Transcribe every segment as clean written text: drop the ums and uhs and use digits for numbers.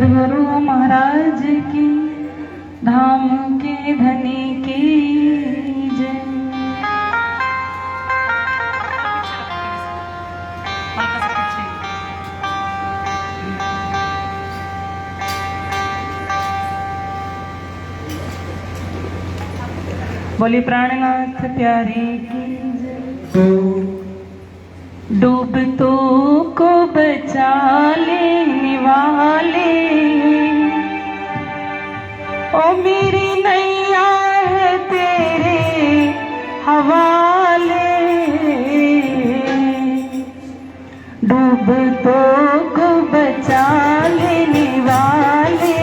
सदगुरु महाराज की धाम के धनी की जय। बोली प्राणनाथ प्यारे की जय। डूबतों को बचा लेने वाले ओ मेरी नैया है तेरे हवाले। डूबतों को बचा लेने वाले,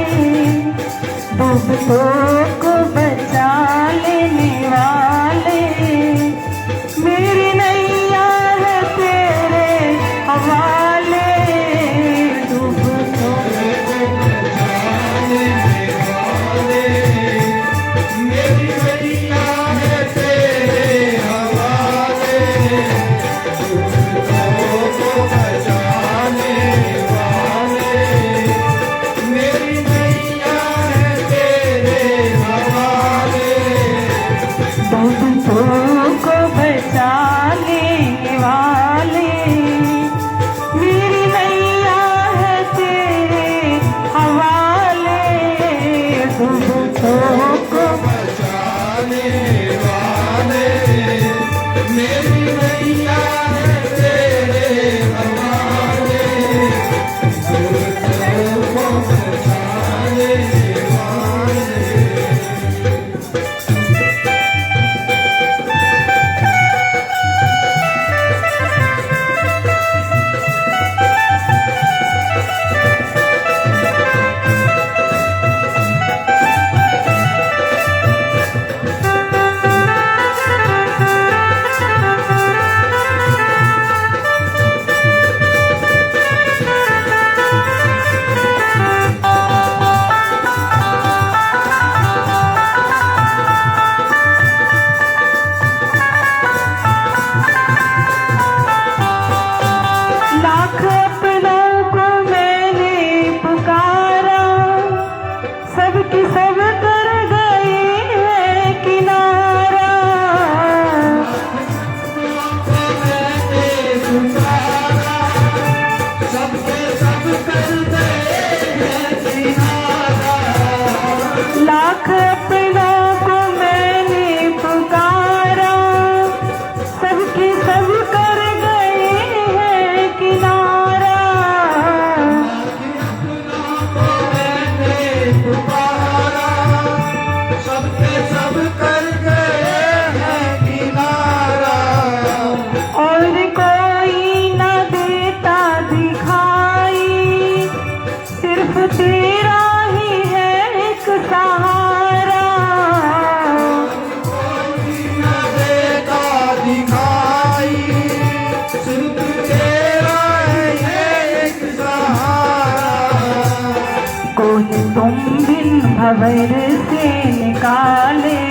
डूबतों को बचा लेने वाले, मेरी नैया है तेरे हवाले। डूबतों को बचा लेने वाले, मेरी नैया है तेरे हवाले। डूबतों को बचा लेने वाले, मेरी नैया है तेरे हवाले। डूबतों को बचा लेने वाले, मेरी नैया है तेरे हवाले। डूबतों को बचा लेने वाले, मेरी नैया है तेरे हवाले। डूबतों को बचा लेने वाले। लाख अपनों को मैंने पुकारा, सबके सब कर गए हैं किनारा। मैंने पुकारा, सबके सब कर गए हैं किनारा। और कोई न देता दिखाई, सिर्फ तेरा ही है एक सहारा। कोई न देता दिखाई, सिर्फ तेरा है एक सहारा। कोई तुम बिन भंवर से निकाले,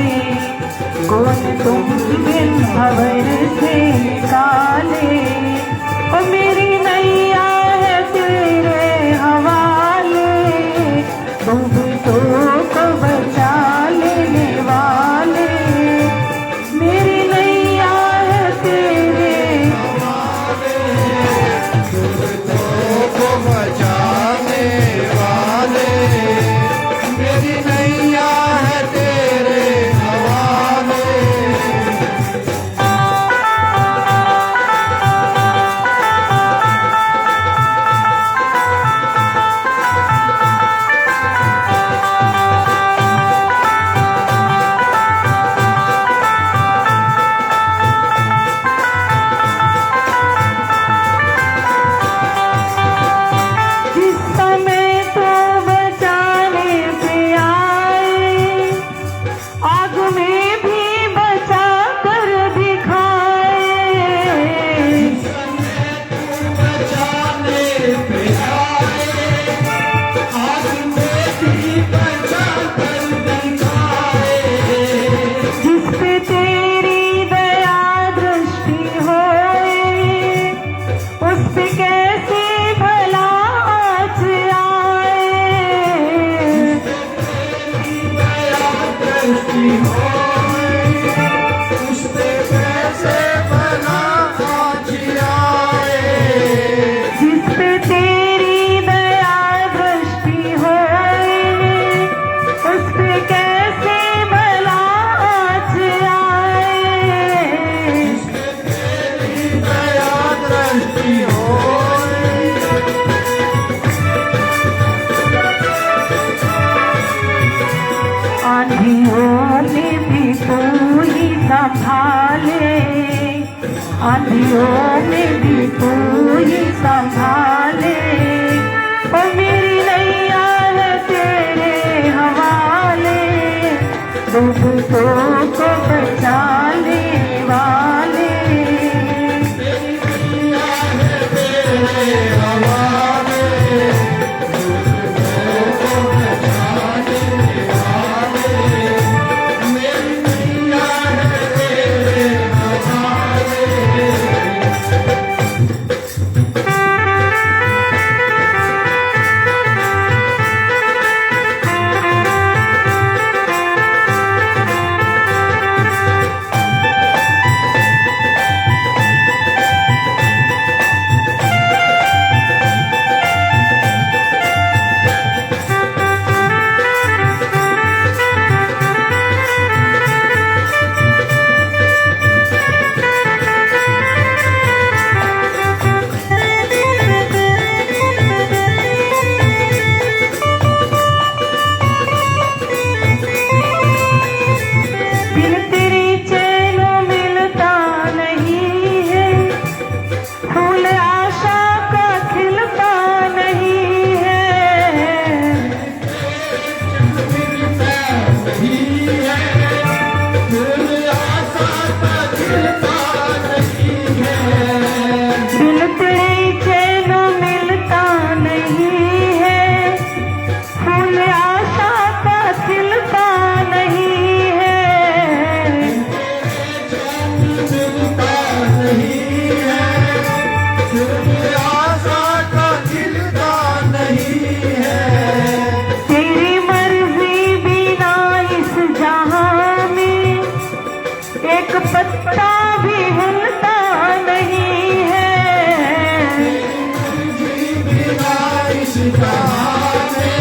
कोई तुम बिन भंवर से निकाले। ओ मेरी नैया है तेरे हवाले। डूबतों को बचा लेने वाले, मेरी नैया है तेरे हवाले। डूबतों को बचाने वाले, मेरी नैया है तेरे हवाले। दृष्टि होए, उस पे कैसे भला आज आए। जिस पे तेरी दया दृष्टि होए, उस पे कैसे भला आज आए। तेरी दया दृष्टि होए, आंधियों में भी तू ही संभाले, आंधियों में भी तू ही संभाले। ओ मेरी नैया है तेरे हवाले, डूबतों को बचाने वाले। बिन तेरी चैन मिलता नहीं है, फूल आशा का खिलता नहीं है। बिन तेरी चैन मिलता नहीं है, फूल आशा का खिलता नहीं है। आशा का खिलता नहीं है। तेरी मर्जी बिना इस जहां में एक पत्ता भी हिलता नहीं है। बिना इस जहां में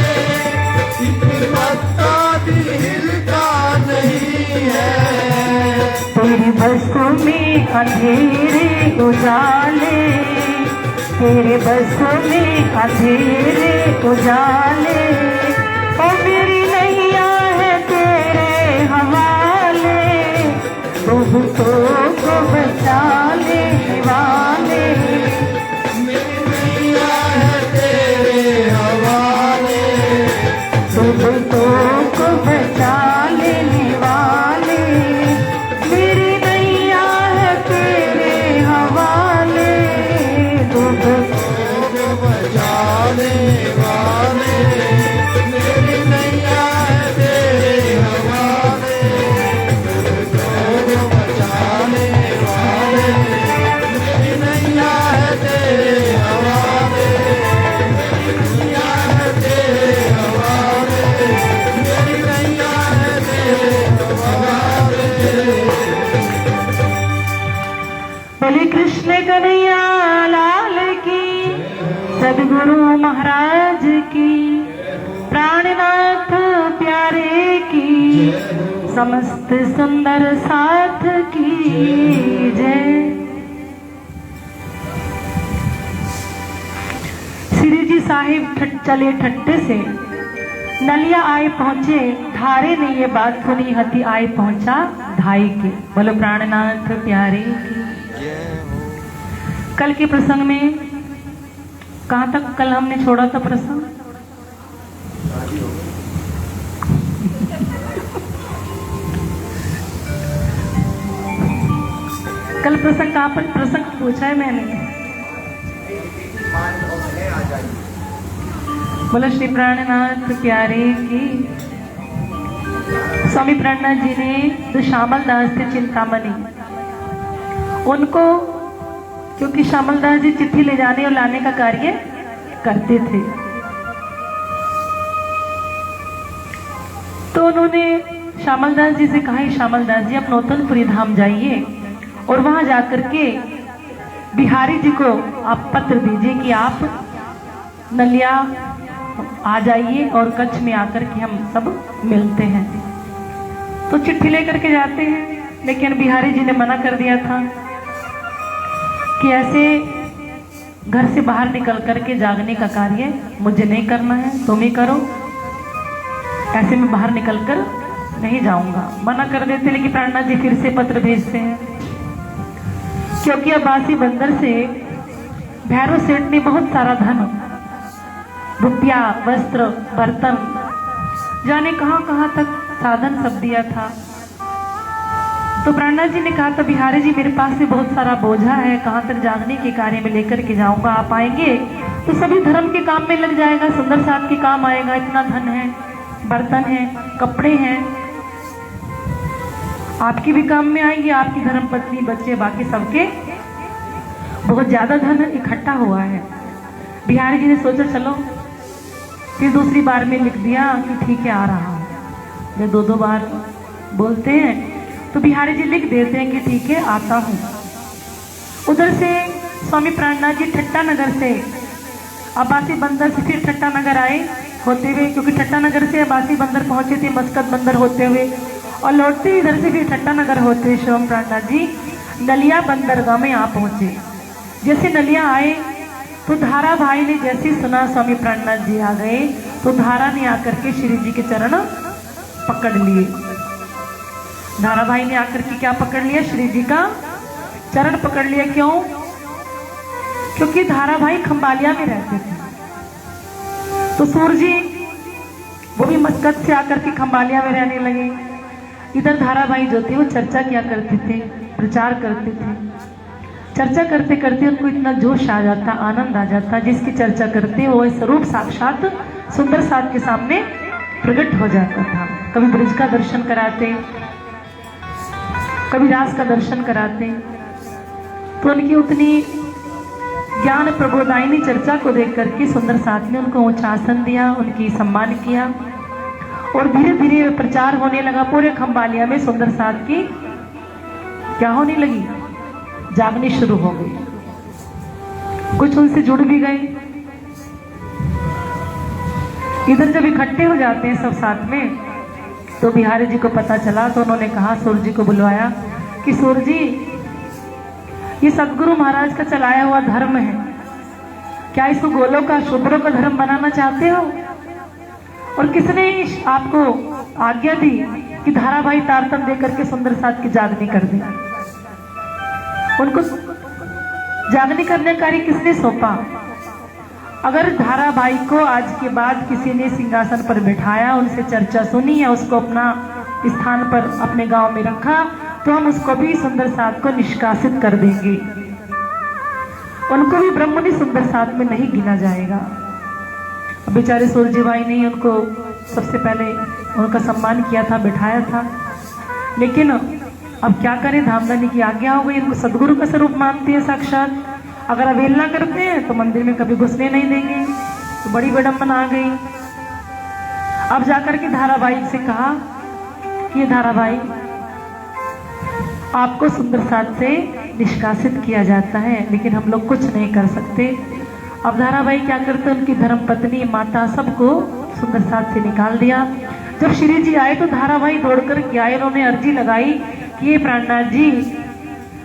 एक पत्ता भी हिलता नहीं है। तेरी बसों में अंधेरे उजाले, तेरे बसों में अंधेरे उजाले। ओ मेरी नैया है तेरे हवाले, डूबतों को बचाने वाले। मेरी नैया है तेरे हवाले, डूबतों को बचा लेने वाले। मेरी नैया है तेरे हवाले, डूबतों को बचाने वाले। मेरी नैया है तेरे हवाले, को बचाने वाले। मेरी नैया है तेरे हवाले, मेरी नैया है तेरे हवाले, मेरी नैया है तेरे हवाले। बोले कृष्ण कन्हैया लाल की, सदगुरु महाराज की, प्राणनाथ प्यारे की, समस्त सुंदर साथ की जय। श्री जी साहिब चले ठट्टे से, नलिया आए पहुंचे धारे ने ये बात सुनी, हति आए पहुंचा धाई के। बोलो प्राणनाथ प्यारे की। कल के प्रसंग में कहाँ तक कल हमने छोड़ा था प्रसंग? कल प्रसंग कहाँ पर प्रसंग पूछा है मैंने? बोलो श्री प्राणनाथ प्यारे की। स्वामी प्राणनाथ जी ने जो श्यामल दास थे चिंतामणि, उनको क्योंकि श्यामल दास जी चिट्ठी ले जाने और लाने का कार्य करते थे, तो उन्होंने श्यामलदास जी से कहा, श्यामलदास जी आप नौतनपुरी धाम जाइए और वहां जाकर के बिहारी जी को आप पत्र दीजिए कि आप नलिया आ जाइए और कच्छ में आकर के हम सब मिलते हैं। तो चिट्ठी लेकर के जाते हैं, लेकिन बिहारी जी ने मना कर दिया था कि ऐसे घर से बाहर निकल करके जागने का कार्य मुझे नहीं करना है, तुम ही करो, ऐसे में बाहर निकल कर नहीं जाऊंगा। मना कर देते, लेकिन प्राणनाथ जी फिर से पत्र भेजते हैं, क्योंकि अब्बासी बंदर से भैरव सेठ ने बहुत सारा धन, रुपया, वस्त्र, बर्तन, जाने कहां कहां तक साधन सब दिया था। तो प्राणनाथ जी ने कहा था, बिहारी जी मेरे पास से बहुत सारा बोझा है, कहां तक जागने के कार्य में लेकर के जाऊंगा, आप आएंगे तो सभी धर्म के काम में लग जाएगा, सुंदर साथ के काम आएगा, इतना धन है, बर्तन है, कपड़े हैं, आपकी भी काम में आएंगे, आपकी धर्म पत्नी, बच्चे, बाकी सबके बहुत ज्यादा धन इकट्ठा हुआ है। बिहारी जी ने सोचा चलो, फिर दूसरी बार में लिख दिया कि ठीक है आ रहा हूं। जब दो बार बोलते हैं तो बिहारी जी लिख देते हैं कि ठीक है आता हूं। उधर से स्वामी प्राणनाथ जी ठट्टा नगर से अब्बासी बंदर से फिर ठट्टा नगर आए होते हुए, क्योंकि ठट्टा नगर से अब्बासी बंदर पहुंचे थे मस्कत बंदर होते हुए, और लौटते इधर से फिर ठट्टा नगर होते हुए स्वामी प्राणनाथ जी नलिया बंदरगाह में आ पहुंचे। जैसे नलिया आए तो धारा भाई ने जैसे सुना स्वामी प्राणनाथ जी आ गए, तो धारा ने आकर के श्री जी के चरण पकड़ लिए। धारा भाई ने आकर के क्या पकड़ लिया? श्री जी का चरण पकड़ लिया। क्यों? क्योंकि धारा भाई खंबालिया में रहते थे, तो सूर जी वो भी मस्कत से आकर के खंबालिया में रहने लगे। इधर धारा भाई जो थे वो चर्चा किया करते थे, प्रचार करते थे। चर्चा करते करते उनको इतना जोश आ जाता, आनंद आ जाता, जिसकी चर्चा करते वो स्वरूप साक्षात सुंदर साथ के सामने प्रकट हो जाता था। कभी ब्रज का दर्शन कराते, कभी रास का दर्शन कराते, तो उनकी उतनी ज्ञान प्रबोधायनी चर्चा को देख करके सुंदर साथ ने उनको ऊंचा आसन दिया, उनकी सम्मान किया, और धीरे धीरे प्रचार होने लगा पूरे खंबालिया में। सुंदर साथ की क्या होने लगी? जागनी शुरू हो गई। कुछ उनसे जुड़ भी गए। इधर जब इकट्ठे हो जाते हैं सब साथ में, तो बिहारी जी को पता चला, तो उन्होंने कहा, सूर जी को बुलवाया कि सूर जी ये सदगुरु महाराज का चलाया हुआ धर्म है, क्या इसको गोलों का शूद्रों का धर्म बनाना चाहते हो? और किसने आपको आज्ञा दी कि धाराभाई तारतम देकर के सुंदर साथ की जागनी कर दे? उनको जागनी करने का कार्य किसने सौंपा? अगर धाराभाई को आज के बाद किसी ने सिंहासन पर बिठाया, उनसे चर्चा सुनी या उसको अपना स्थान पर अपने गांव में रखा, तो हम उसको भी सुंदर साथ को निष्कासित कर देंगे, उनको भी ब्रह्मणी सुंदर साथ में नहीं गिना जाएगा। बेचारे सूरजी भाई ने उनको सबसे पहले उनका सम्मान किया था, बिठाया था, लेकिन अब क्या करें, धामधनी की आज्ञा हो गई, उनको सदगुरु का स्वरूप मानती है साक्षात। अगर अवहेलना करते हैं तो मंदिर में कभी घुसने नहीं देंगे, तो बड़ी विडंबना आ गई। अब जाकर के धाराभाई से कहा कि धाराभाई आपको सुंदर साथ से निष्कासित किया जाता है, लेकिन हम लोग कुछ नहीं कर सकते। अब धाराभाई क्या करते, उनकी धर्मपत्नी, माता, सबको सुंदर साथ से निकाल दिया। जब श्री जी आए तो धाराभाई दौड़कर के आए, उन्होंने अर्जी लगाई कि ये प्राणनाथ जी,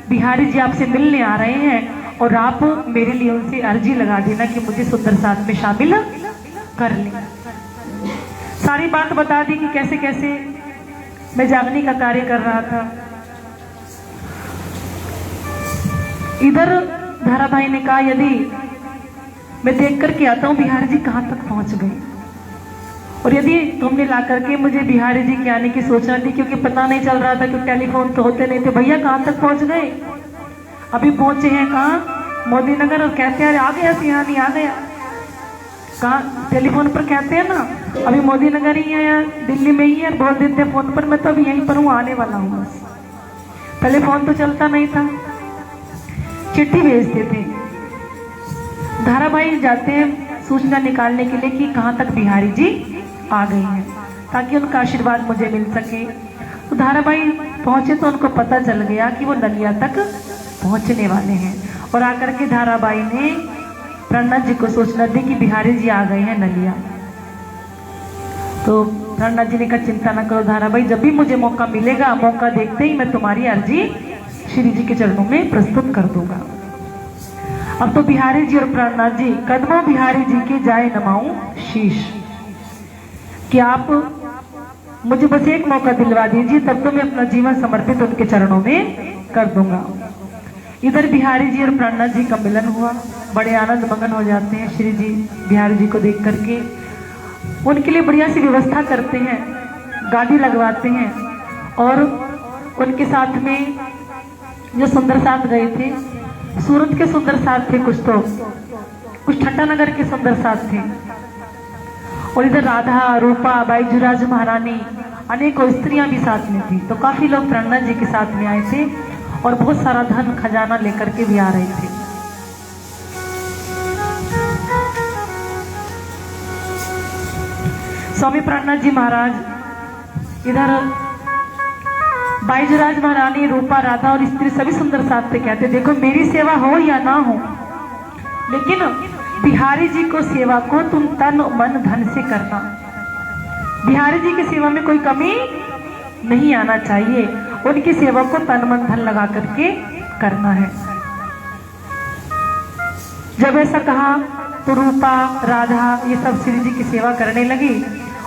बिहारी जी आपसे मिलने आ रहे हैं, और आप मेरे लिए उनसे अर्जी लगा देना कि मुझे सुंदर साथ में शामिल कर लें। सारी बात बता दी कि कैसे कैसे मैं जागने का कार्य कर रहा था। इधर धाराभाई ने कहा, यदि मैं देख करके आता हूं बिहारी जी कहां तक पहुंच गए, और यदि तुमने ला करके मुझे बिहारी जी के आने की सोचना थी, क्योंकि पता नहीं चल रहा था, क्योंकि टेलीफोन तो होते नहीं थे, भैया कहां तक पहुंच गए? अभी पहुंचे हैं कहाँ? मोदी नगर, और कहते हैं आ गया सिंहानी, आ गया। कहाँ? टेलीफोन पर कहते हैं ना, अभी मोदी नगर ही है या दिल्ली में ही है, बोल देते हैं फोन पर, मैं तो अभी यहीं पर हूँ, आने वाला हूँ बस। पहले फोन तो चलता नहीं था, चिट्ठी भेजते थे। धाराभाई जाते हैं सूचना निकालने के लिए कि कहाँ तक बिहारी जी आ गए हैं। ताकि उनका आशीर्वाद मुझे मिल सके। तो धाराबाई पहुंचे तो उनको पता चल गया कि वो नलिया तक पहुंचने वाले हैं, और आकर के धाराबाई ने प्रणनाथ जी को सूचना दी कि बिहारी जी आ गए हैं नलिया। तो प्रणनाथ जी ने कहा चिंता न करो धाराबाई, जब भी मुझे मौका मिलेगा, मौका देखते ही मैं तुम्हारी अर्जी श्री जी के चरणों में प्रस्तुत कर दूंगा। अब तो बिहारी जी और प्राणनाथ जी कदमों बिहारी जी के जाए नमाऊं शीश, कि आप मुझे बस एक मौका दिलवा दीजिए, तब तो मैं अपना जीवन समर्पित उनके चरणों में कर दूंगा। इधर बिहारी जी और प्राणनाथ जी का मिलन हुआ, बड़े आनंद मगन हो जाते हैं श्री जी बिहारी जी को देख करके। उनके लिए बढ़िया सी व्यवस्था करते हैं, गाड़ी लगवाते हैं, और उनके साथ में जो सुंदर साथ गए थे, सूरत के सुंदर साथ थे, कुछ ठट्टा नगर के सुंदर साथ थे, और इधर राधा, रूपा, बाईजुराज महारानी, अनेकों स्त्रियां भी साथ में थी। तो काफी लोग प्रणनाथ जी के साथ में आए थे और बहुत सारा धन खजाना लेकर के भी आ रहे थे। स्वामी प्रणनाथ जी महाराज इधर बाईजुराज महारानी, रूपा, राधा और स्त्री सभी सुंदर साथ थे। कहते देखो मेरी सेवा हो या ना हो, लेकिन बिहारी जी को सेवा को तुम तन मन धन से करना। बिहारी जी की सेवा में कोई कमी नहीं आना चाहिए, उनकी सेवा को तन मन धन लगा करके करना है। जब ऐसा कहा तो रूपा, राधा ये सब श्री जी की सेवा करने लगी,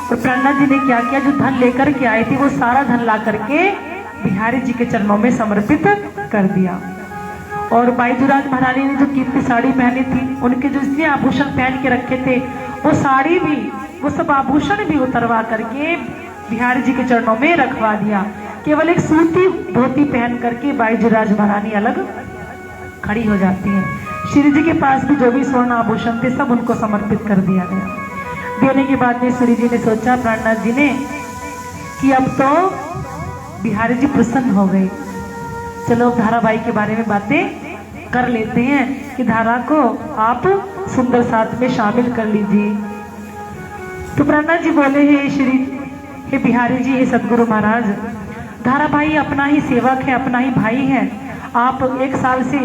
और प्रणनाथ जी ने क्या किया, जो धन लेकर के आए थे वो सारा धन ला करके बिहारी जी के चरणों में समर्पित कर दिया। और बाईजुराज महारानी ने जो कीमती साड़ी पहनी थी, उनके जो इसलिए आभूषण पहन के रखे थे, वो साड़ी भी, वो सब आभूषण भी उतरवा करके बिहारी जी के चरणों में रखवा दिया। केवल एक सूती धोती पहन करके बाईजुराज महारानी अलग खड़ी हो जाती है। श्री जी के पास भी जो भी स्वर्ण आभूषण थे सब उनको समर्पित कर दिया गया। देने के बाद में श्री जी ने सोचा, प्राणनाथ जी ने, कि अब तो बिहारी जी प्रसन्न हो गए, चलो धाराबाई के बारे में बातें कर लेते हैं कि धारा को आप सुंदर साथ में शामिल कर लीजिए। तो प्रणनाथ जी बोले, हे बिहारी जी, हे सदगुरु महाराज, धाराबाई अपना ही सेवक है, अपना ही भाई है। आप 1 साल से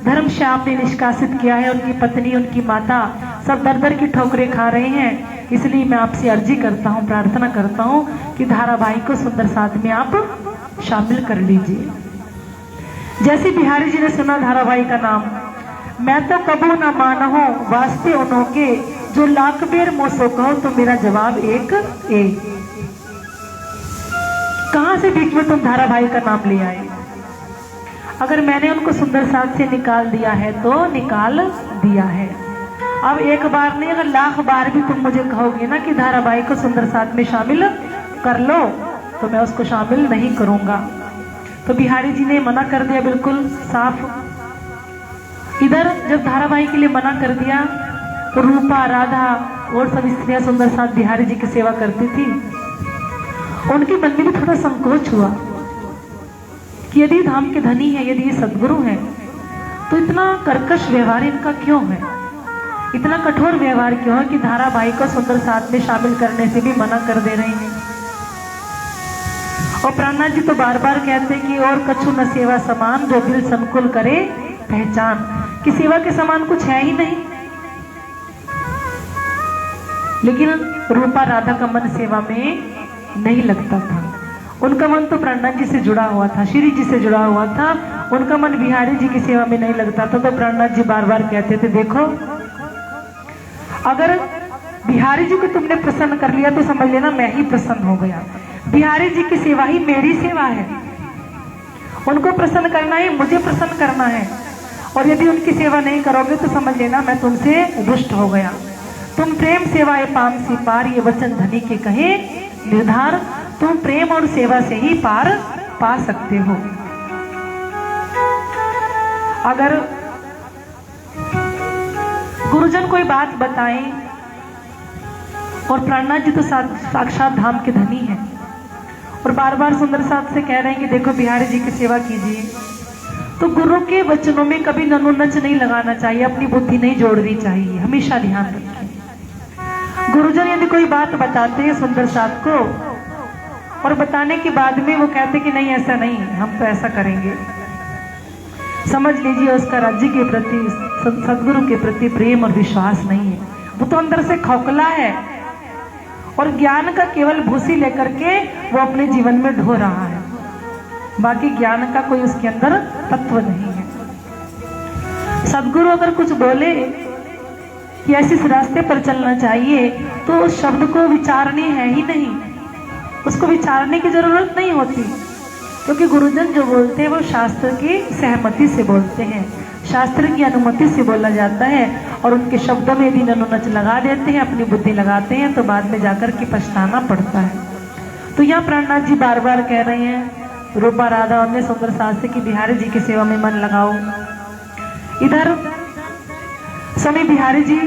धर्म से आपने निष्कासित किया है, उनकी पत्नी, उनकी माता सब दर दर की ठोकरें खा रहे हैं, इसलिए मैं आपसे अर्जी करता हूँ, प्रार्थना करता हूँ कि धाराबाई को सुंदर साथ में आप शामिल कर लीजिए। जैसे बिहारी जी ने सुना धाराबाई का नाम, मैं तो कबू न मानहूं वास्ते उनके, जो लाख बेर मोसो कहो तो मेरा जवाब एक। कहां से बीच में तुम धाराबाई का नाम ले आए? अगर मैंने उनको सुंदर साथ से निकाल दिया है तो निकाल दिया है। अब एक बार नहीं, अगर लाख बार भी तुम मुझे कहोगे ना कि धाराबाई को सुंदर साथ में शामिल कर लो, तो मैं उसको शामिल नहीं करूंगा। तो बिहारी जी ने मना कर दिया, बिल्कुल साफ। इधर जब धाराबाई के लिए मना कर दिया तो रूपा, राधा और सब स्त्रियां सुंदर साथ बिहारी जी की सेवा करती थी। उनके मन में भी थोड़ा संकोच हुआ कि यदि धाम के धनी है, यदि ये सदगुरु है, तो इतना कर्कश व्यवहार इनका क्यों है, इतना कठोर व्यवहार क्यों है कि धाराबाई को सुंदर साथ में शामिल करने से भी मना कर दे रहे हैं। और प्राणनाथ जी तो बार बार कहते हैं कि और कछु न सेवा समान, जो दिल संकुल करे पहचान, कि सेवा के समान कुछ है ही नहीं। लेकिन रूपा, राधा का मन सेवा में नहीं लगता था। उनका मन तो प्राणनाथ जी से जुड़ा हुआ था, श्री जी से जुड़ा हुआ था, उनका मन बिहारी जी की सेवा में नहीं लगता था। तो प्राणनाथ जी बार बार कहते थे, देखो अगर बिहारी जी को तुमने प्रसन्न कर लिया तो समझ लेना मैं ही प्रसन्न हो गया। बिहारी जी की सेवा ही मेरी सेवा है, उनको प्रसन्न करना ही मुझे प्रसन्न करना है। और यदि उनकी सेवा नहीं करोगे तो समझ लेना मैं तुमसे रुष्ट हो गया। तुम प्रेम सेवाए पाम सी पार, ये वचन धनी के कहे निर्धार। तुम प्रेम और सेवा से ही पार पा सकते हो। अगर गुरुजन कोई बात बताएं, और प्राणनाथ जी तो साक्षात धाम के धनी हैं, और बार बार सुंदर साथ से कह रहे हैं कि देखो बिहारी जी की सेवा कीजिए, तो गुरु के वचनों में कभी ननुनच नहीं लगाना चाहिए, अपनी बुद्धि नहीं जोड़नी चाहिए। हमेशा ध्यान रखें, गुरुजन यदि कोई बात बताते हैं सुंदर साथ को, और बताने के बाद में वो कहते कि नहीं ऐसा नहीं, हम तो ऐसा करेंगे। समझ लीजिए उसका राज्य के प्रति, सदगुरु के प्रति प्रेम और विश्वास नहीं है। वो तो अंदर से खोखला है और ज्ञान का केवल भूसी लेकर के वो अपने जीवन में ढो रहा है, बाकी ज्ञान का कोई उसके अंदर तत्व नहीं है। सदगुरु अगर कुछ बोले कि ऐसे इस रास्ते पर चलना चाहिए तो उस शब्द को विचारनी है ही नहीं, उसको विचारने की जरूरत नहीं होती, क्योंकि गुरुजन जो बोलते हैं वो शास्त्र की सहमति से बोलते हैं, शास्त्र की अनुमति से बोला जाता है। और उनके शब्दों में यदि ननुनच लगा देते हैं, अपनी बुद्धि लगाते हैं, तो बाद में जाकर के पछताना पड़ता है। तो यहाँ प्राणनाथ जी बार बार कह रहे हैं, रूपा राधा और सुंदर शास्त्री की बिहारी जी की सेवा में मन लगाओ। इधर स्वामी बिहारी जी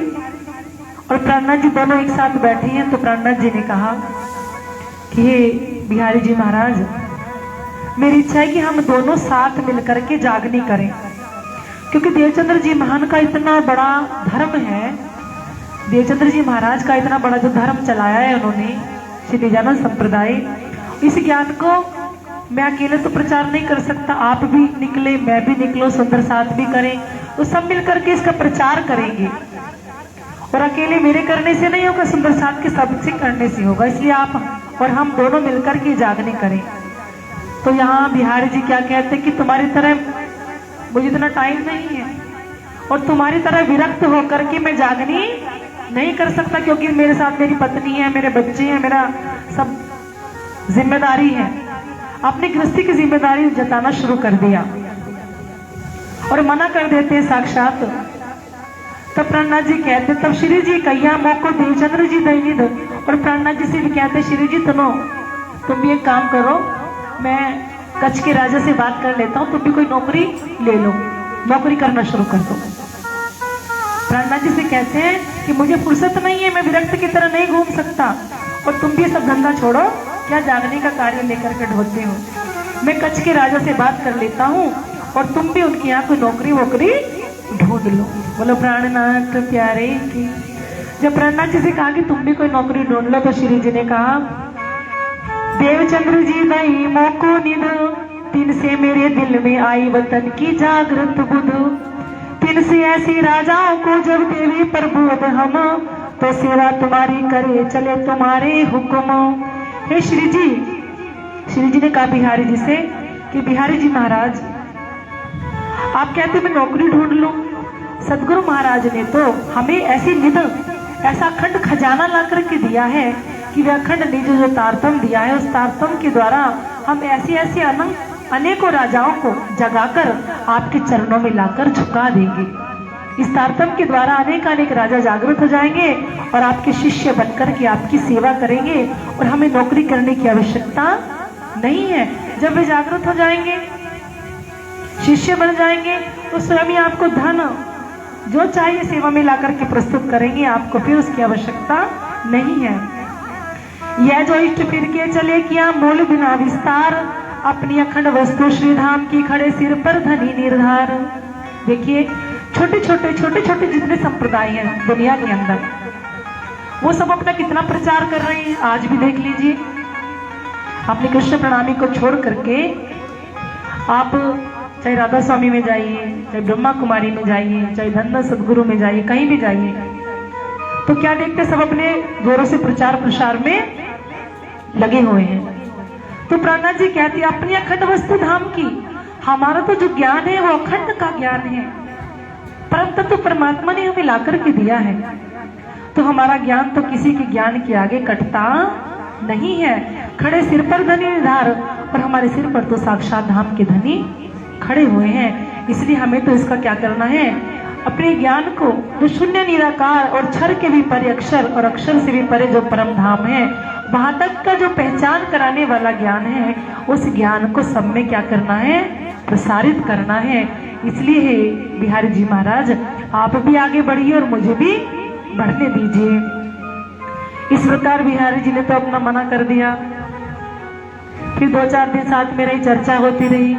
और प्राणनाथ जी दोनों एक साथ बैठे हैं। तो प्राणनाथ जी ने कहा कि हे बिहारी जी महाराज, मेरी इच्छा है कि हम दोनों साथ मिलकर के जागनी करें, क्योंकि देवचंद्र जी महान का इतना बड़ा धर्म है, देवचंद्र जी महाराज का इतना बड़ा जो धर्म चलाया है उन्होंने, श्री निजानंद संप्रदाय, इस ज्ञान को मैं अकेले तो प्रचार नहीं कर सकता, आप भी निकले, मैं भी निकलो, सुंदर साथ भी करें, तो सब मिलकर के इसका प्रचार करेंगे। और अकेले मेरे करने से नहीं होगा, सुंदर साथ के सबसे करने से होगा, इसलिए आप और हम दोनों मिलकर के जागने करें। तो यहाँ बिहारी जी क्या कहते हैं कि तुम्हारी तरह मुझे इतना टाइम नहीं है और तुम्हारी तरह विरक्त होकर के मैं जागनी नहीं कर सकता, क्योंकि मेरे साथ मेरी पत्नी है, मेरे बच्चे हैं, मेरा सब जिम्मेदारी है। अपनी गृहस्थी की जिम्मेदारी जताना शुरू कर दिया और मना कर देते साक्षात। तब प्राणनाथ जी कहते, तब श्री जी कैया मोको देवचंद्र जी दैनिध, और प्राणनाथ जी से भी कहते, श्री जी तुम भी एक काम करो, मैं कच्छ के राजा से बात कर लेता हूँ, तुम भी कोई नौकरी ले लो, नौकरी करना शुरू कर दो। प्राणनाथ जी से कहते हैं कि मुझे फुर्सत नहीं है, मैं विरक्त की तरह नहीं घूम सकता, और तुम भी सब धंधा छोड़ो, क्या जागने का कार्य लेकर के ढोते हो, मैं कच्छ के राजा से बात कर लेता हूँ और तुम भी उनके यहाँ कोई नौकरी वोकरी ढूंढ लो। बोलो प्राणनाथ प्यारे की। जब प्राणनाथ जी से कहा कि तुम भी कोई नौकरी ढूंढ लो, तो श्री जी ने कहा, देवचंद्र जी दई मोको निध, तिन से मेरे दिल में आई वतन की जागृत बुध, तिन से ऐसे राजाओं को जब देवी प्रबोध हम, तो सेवा तुम्हारी करे चले तुम्हारे हुक्म। हे श्री जी ने कहा बिहारी जी से कि बिहारी जी महाराज, आप कहते मैं नौकरी ढूंढ लूं, सदगुरु महाराज ने तो हमें ऐसी निध, ऐसा अखंड खजाना ला करके दिया है कि वह अखंड निज जो तारतम दिया है, उस तारतम के द्वारा हम ऐसे अनेकों राजाओं को जगाकर आपके चरणों में लाकर झुका देंगे। इस तारतम के द्वारा अनेक राजा जागृत हो जाएंगे और आपके शिष्य बनकर के आपकी सेवा करेंगे, और हमें नौकरी करने की आवश्यकता नहीं है। जब वे जागृत हो जाएंगे, शिष्य बन जाएंगे, तो स्वयं ही आपको धन जो चाहिए सेवा में लाकर के प्रस्तुत करेंगे, आपको फिर उसकी आवश्यकता नहीं है। यह जो इष्ट फिर के चले किया मूल बिना विस्तार, अपनी अखंड वस्तु श्रीधाम की खड़े सिर पर धनी निर्धार। देखिए छोटे छोटे जितने संप्रदाय हैं दुनिया के अंदर, वो सब अपना कितना प्रचार कर रहे हैं। आज भी देख लीजिए, अपनी कृष्ण प्रणामी को छोड़ करके आप चाहे राधा स्वामी में जाइए, चाहे ब्रह्मा कुमारी में जाइए, चाहे धन्ना सदगुरु में जाइए, कहीं भी जाइए, तो क्या देखते, सब अपने जोरों से प्रचार प्रसार में लगे हुए हैं। तो प्राणनाथ जी कहती है, अपनी अखंड वस्तु धाम की, हमारा तो जो ज्ञान है वो अखंड का ज्ञान है, परम तत्व परमात्मा ने हमें लाकर के दिया है, तो हमारा ज्ञान तो किसी के ज्ञान के आगे कटता नहीं है। खड़े सिर पर धनी निर्धार, और हमारे सिर पर तो साक्षात धाम के धनी खड़े हुए हैं। इसलिए हमें तो इसका क्या करना है, अपने ज्ञान को जो शून्य निराकार और क्षर के भी परे अक्षर और अक्षर से भी परे जो परम धाम है, वहां तक का जो पहचान कराने वाला ज्ञान है, उस ज्ञान को सब में क्या करना है, प्रसारित करना है। इसलिए है बिहारी जी महाराज, आप भी आगे बढ़िए और मुझे भी बढ़ने दीजिए। इस प्रकार बिहारी जी ने तो अपना मना कर दिया। फिर 2-4 दिन साथ में रही, चर्चा होती रही।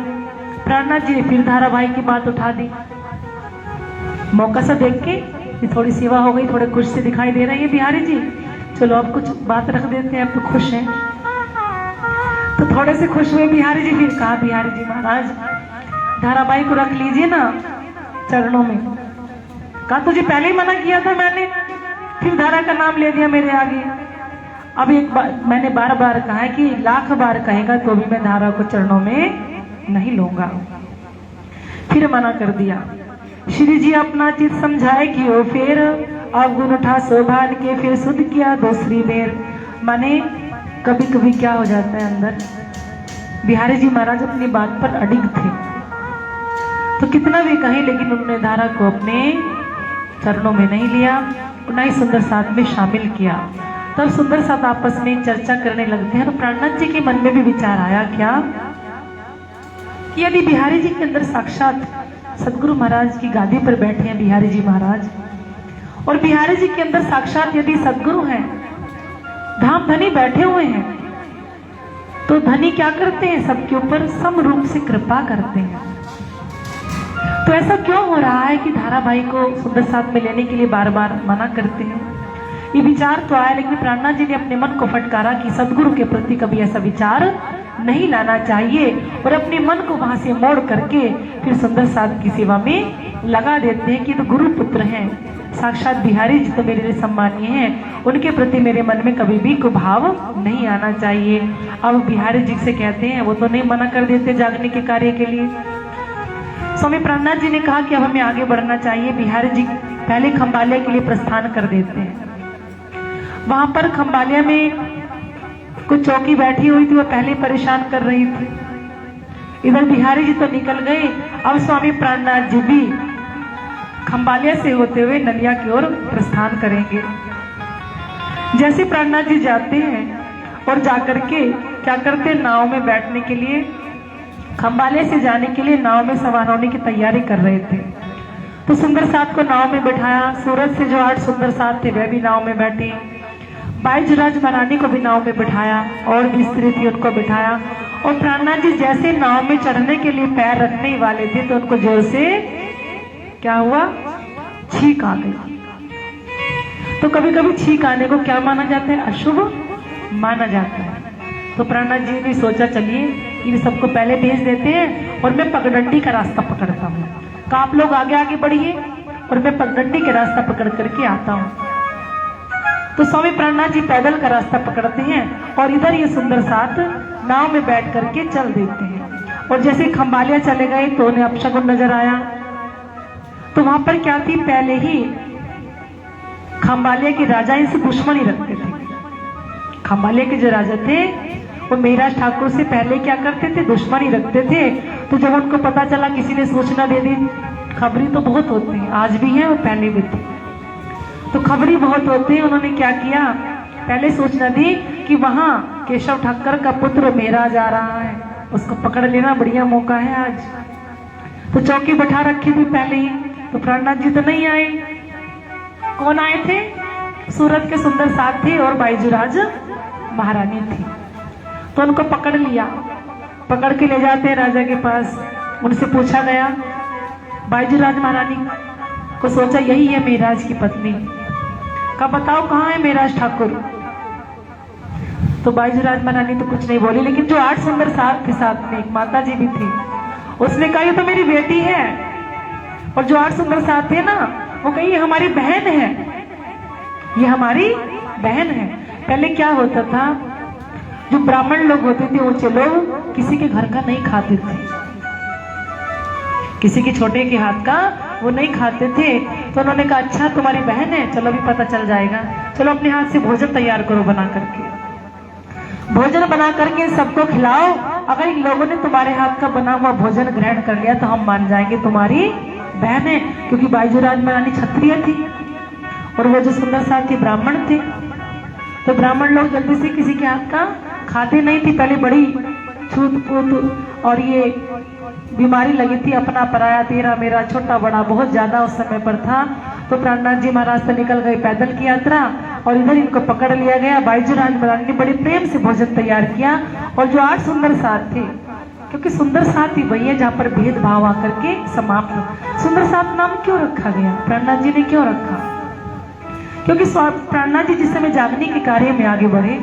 प्राणनाथ जी ने फिर धारावाहिक की बात उठा दी। मौका सा देख के थोड़ी सेवा हो गई, थोड़े खुश से दिखाई दे रही है बिहारी जी, चलो अब कुछ बात रख देते हैं, अब तो खुश हैं। तो थोड़े से खुश हुए बिहारी जी। फिर कहा बिहारी जी महाराज धाराबाई को रख लीजिए ना चरणों में। कहा तुझे पहले ही मना किया था मैंने, फिर धारा का नाम ले दिया मेरे आगे। अब एक बार मैंने बार बार कहा है कि 1,00,000 बार कहेगा तो भी मैं धारा को चरणों में नहीं लूंगा। फिर मना कर दिया। श्री जी अपना चित समझाए कि वो फिर अवगुण उठा शोभान के फिर शुद्ध किया दूसरी बेर। माने कभी कभी क्या हो जाता है अंदर, बिहारी जी महाराज अपनी बात पर अडिग थे, तो कितना भी कहे लेकिन उन्होंने धारा को अपने चरणों में नहीं लिया, ना ही सुंदर साथ में शामिल किया। तब सुंदर साथ आपस में चर्चा करने लगते हैं। तो प्राणनाथ जी के मन में भी विचार आया क्या कि यदि बिहारी जी के अंदर साक्षात सदगुरु महाराज की गादी पर बैठे हैं बिहारी जी महाराज, और बिहारी जी के अंदर साक्षात यदि सदगुरु हैं, धाम धनी बैठे हुए हैं, तो धनी क्या करते हैं, सबके ऊपर सम रूप से कृपा करते हैं। तो ऐसा क्यों हो रहा है कि धाराबाई को सुंदर साथ में लेने के लिए बार बार मना करते हैं? ये विचार तो आया, लेकिन प्राणनाथ जी ने अपने मन को फटकारा कि सदगुरु के प्रति कभी ऐसा विचार नहीं लाना चाहिए, और अपने मन को वहां से मोड़ करके फिर सुंदर साथ की सेवा में लगा देते हैं कि तो गुरु पुत्र हैं, साक्षात बिहारी जी तो मेरे लिए सम्मानीय हैं, उनके प्रति मेरे मन में कभी भी कुभाव नहीं आना चाहिए। अब बिहारी जी से कहते हैं, वो तो नहीं मना कर देते जागने के कार्य के लिए। स्वामी प्राणनाथ जी ने कहा कि अब हमें आगे बढ़ना चाहिए। बिहारी जी पहले खंबालिया के लिए प्रस्थान कर देते हैं। वहां पर खंबालिया में कुछ चौकी बैठी हुई थी, वो पहले परेशान कर रही थी। इधर बिहारी जी तो निकल गए, अब स्वामी प्राणनाथ जी भी खंबालिया से होते हुए नलिया की ओर प्रस्थान करेंगे। जैसे प्राणनाथ जी जाते हैं और जाकर के क्या करते, नाव में बैठने के लिए, खंबालिया से जाने के लिए नाव में सवार होने की तैयारी कर रहे थे। तो सुंदर साथ को नाव में बैठाया। सूरत से जो 8 सुंदर साथ थे वह भी नाव में बैठे। बाईजुराज महारानी को भी नाव में बिठाया, और भी स्त्री थी उनको बिठाया। और प्राणनाथ जी जैसे नाव में चढ़ने के लिए पैर रखने ही वाले थे तो उनको जोर से क्या हुआ, छींक आ गई। तो कभी कभी छींक आने को क्या माना जाता है, अशुभ माना जाता है। तो प्राणनाथ जी ने सोचा चलिए इन सबको पहले भेज देते हैं और मैं पगडंडी का रास्ता पकड़ता हूँ। तो आप लोग आगे आगे बढ़िए और मैं पगडंडी के रास्ता पकड़ करके आता हूँ। तो स्वामी प्राणनाथ जी पैदल का रास्ता पकड़ते हैं और इधर ये सुंदर साथ नाव में बैठ करके चल देते हैं। और जैसे खंबालिया चले गए तो उन्हें अपशगुन नजर आया। तो वहां पर क्या थी, पहले ही खंबालिया के राजा इनसे दुश्मनी रखते थे। खंबालिया के जो राजा थे वो मेहराज ठाकुर से पहले क्या करते थे, दुश्मनी रखते थे। तो जब उनको पता चला, किसी ने सूचना दे दी, खबरी तो बहुत होती है, आज भी है और पहले भी थी, तो खबरी बहुत होते हैं। उन्होंने क्या किया, पहले सूचना दी कि वहां केशव ठक्कर का पुत्र मेहराज आ रहा है, उसको पकड़ लेना, बढ़िया मौका है आज। तो चौकी बैठा रखी थी पहले ही। तो प्राणनाथ जी तो नहीं आए। कौन आए थे, सूरत के सुंदर साथ थे और बाईजुराज महारानी थी। तो उनको पकड़ लिया, पकड़ के ले जाते हैं राजा के पास। उनसे पूछा गया, बाईजुराज महारानी को सोचा यही है मेहराज की पत्नी, का बताओ कहाँ है मेहराज ठाकुर। तो बाईजुराज महारानी तो कुछ नहीं बोली, लेकिन जो 8 सुंदर साथ थे, साथ में एक माता जी भी थी, उसने कहा ये तो मेरी बेटी है। और जो 8 सुंदर साथ थे ना, वो कही ये हमारी बहन है, ये हमारी बहन है। पहले क्या होता था, जो ब्राह्मण लोग होते थे, ऊंचे लोग, किसी के घर का नहीं खाते थे, किसी के छोटे के हाथ का वो नहीं खाते थे। तो उन्होंने कहा अच्छा तुम्हारी बहन है, चलो अभी पता चल जाएगा, चलो अपने हाथ से भोजन तैयार करो, बना करके भोजन बना करके सबको खिलाओ। अगर इन लोगों ने तुम्हारे हाथ का बना हुआ भोजन ग्रहण कर लिया तो हम मान जाएंगे तुम्हारी बहन है। क्योंकि बाईजुराज महारानी क्षत्रिय थी और वो जो सुंदर साथ थी ब्राह्मण थे। तो ब्राह्मण लोग जल्दी से किसी के हाथ का खाते नहीं थे। पहले बड़ी छूत पूत और ये बीमारी लगी थी, अपना पराया, तेरा मेरा, छोटा बड़ा बहुत ज्यादा उस समय पर था। तो प्राणनाथ जी महाराज तो निकल गए पैदल की यात्रा और इधर इनको पकड़ लिया गया। बाईजुराज महारानी ने बड़े प्रेम से भोजन तैयार किया। और जो 8 सुंदर साथ थे, क्योंकि सुंदर साथ ही वही है जहाँ पर भेदभाव आकर के समाप्त। सुंदर साथ नाम क्यों रखा गया, प्राणनाथ जी ने क्यों रखा, क्योंकि प्राणनाथ जी जिस समय जागने के कार्य में आगे बढ़े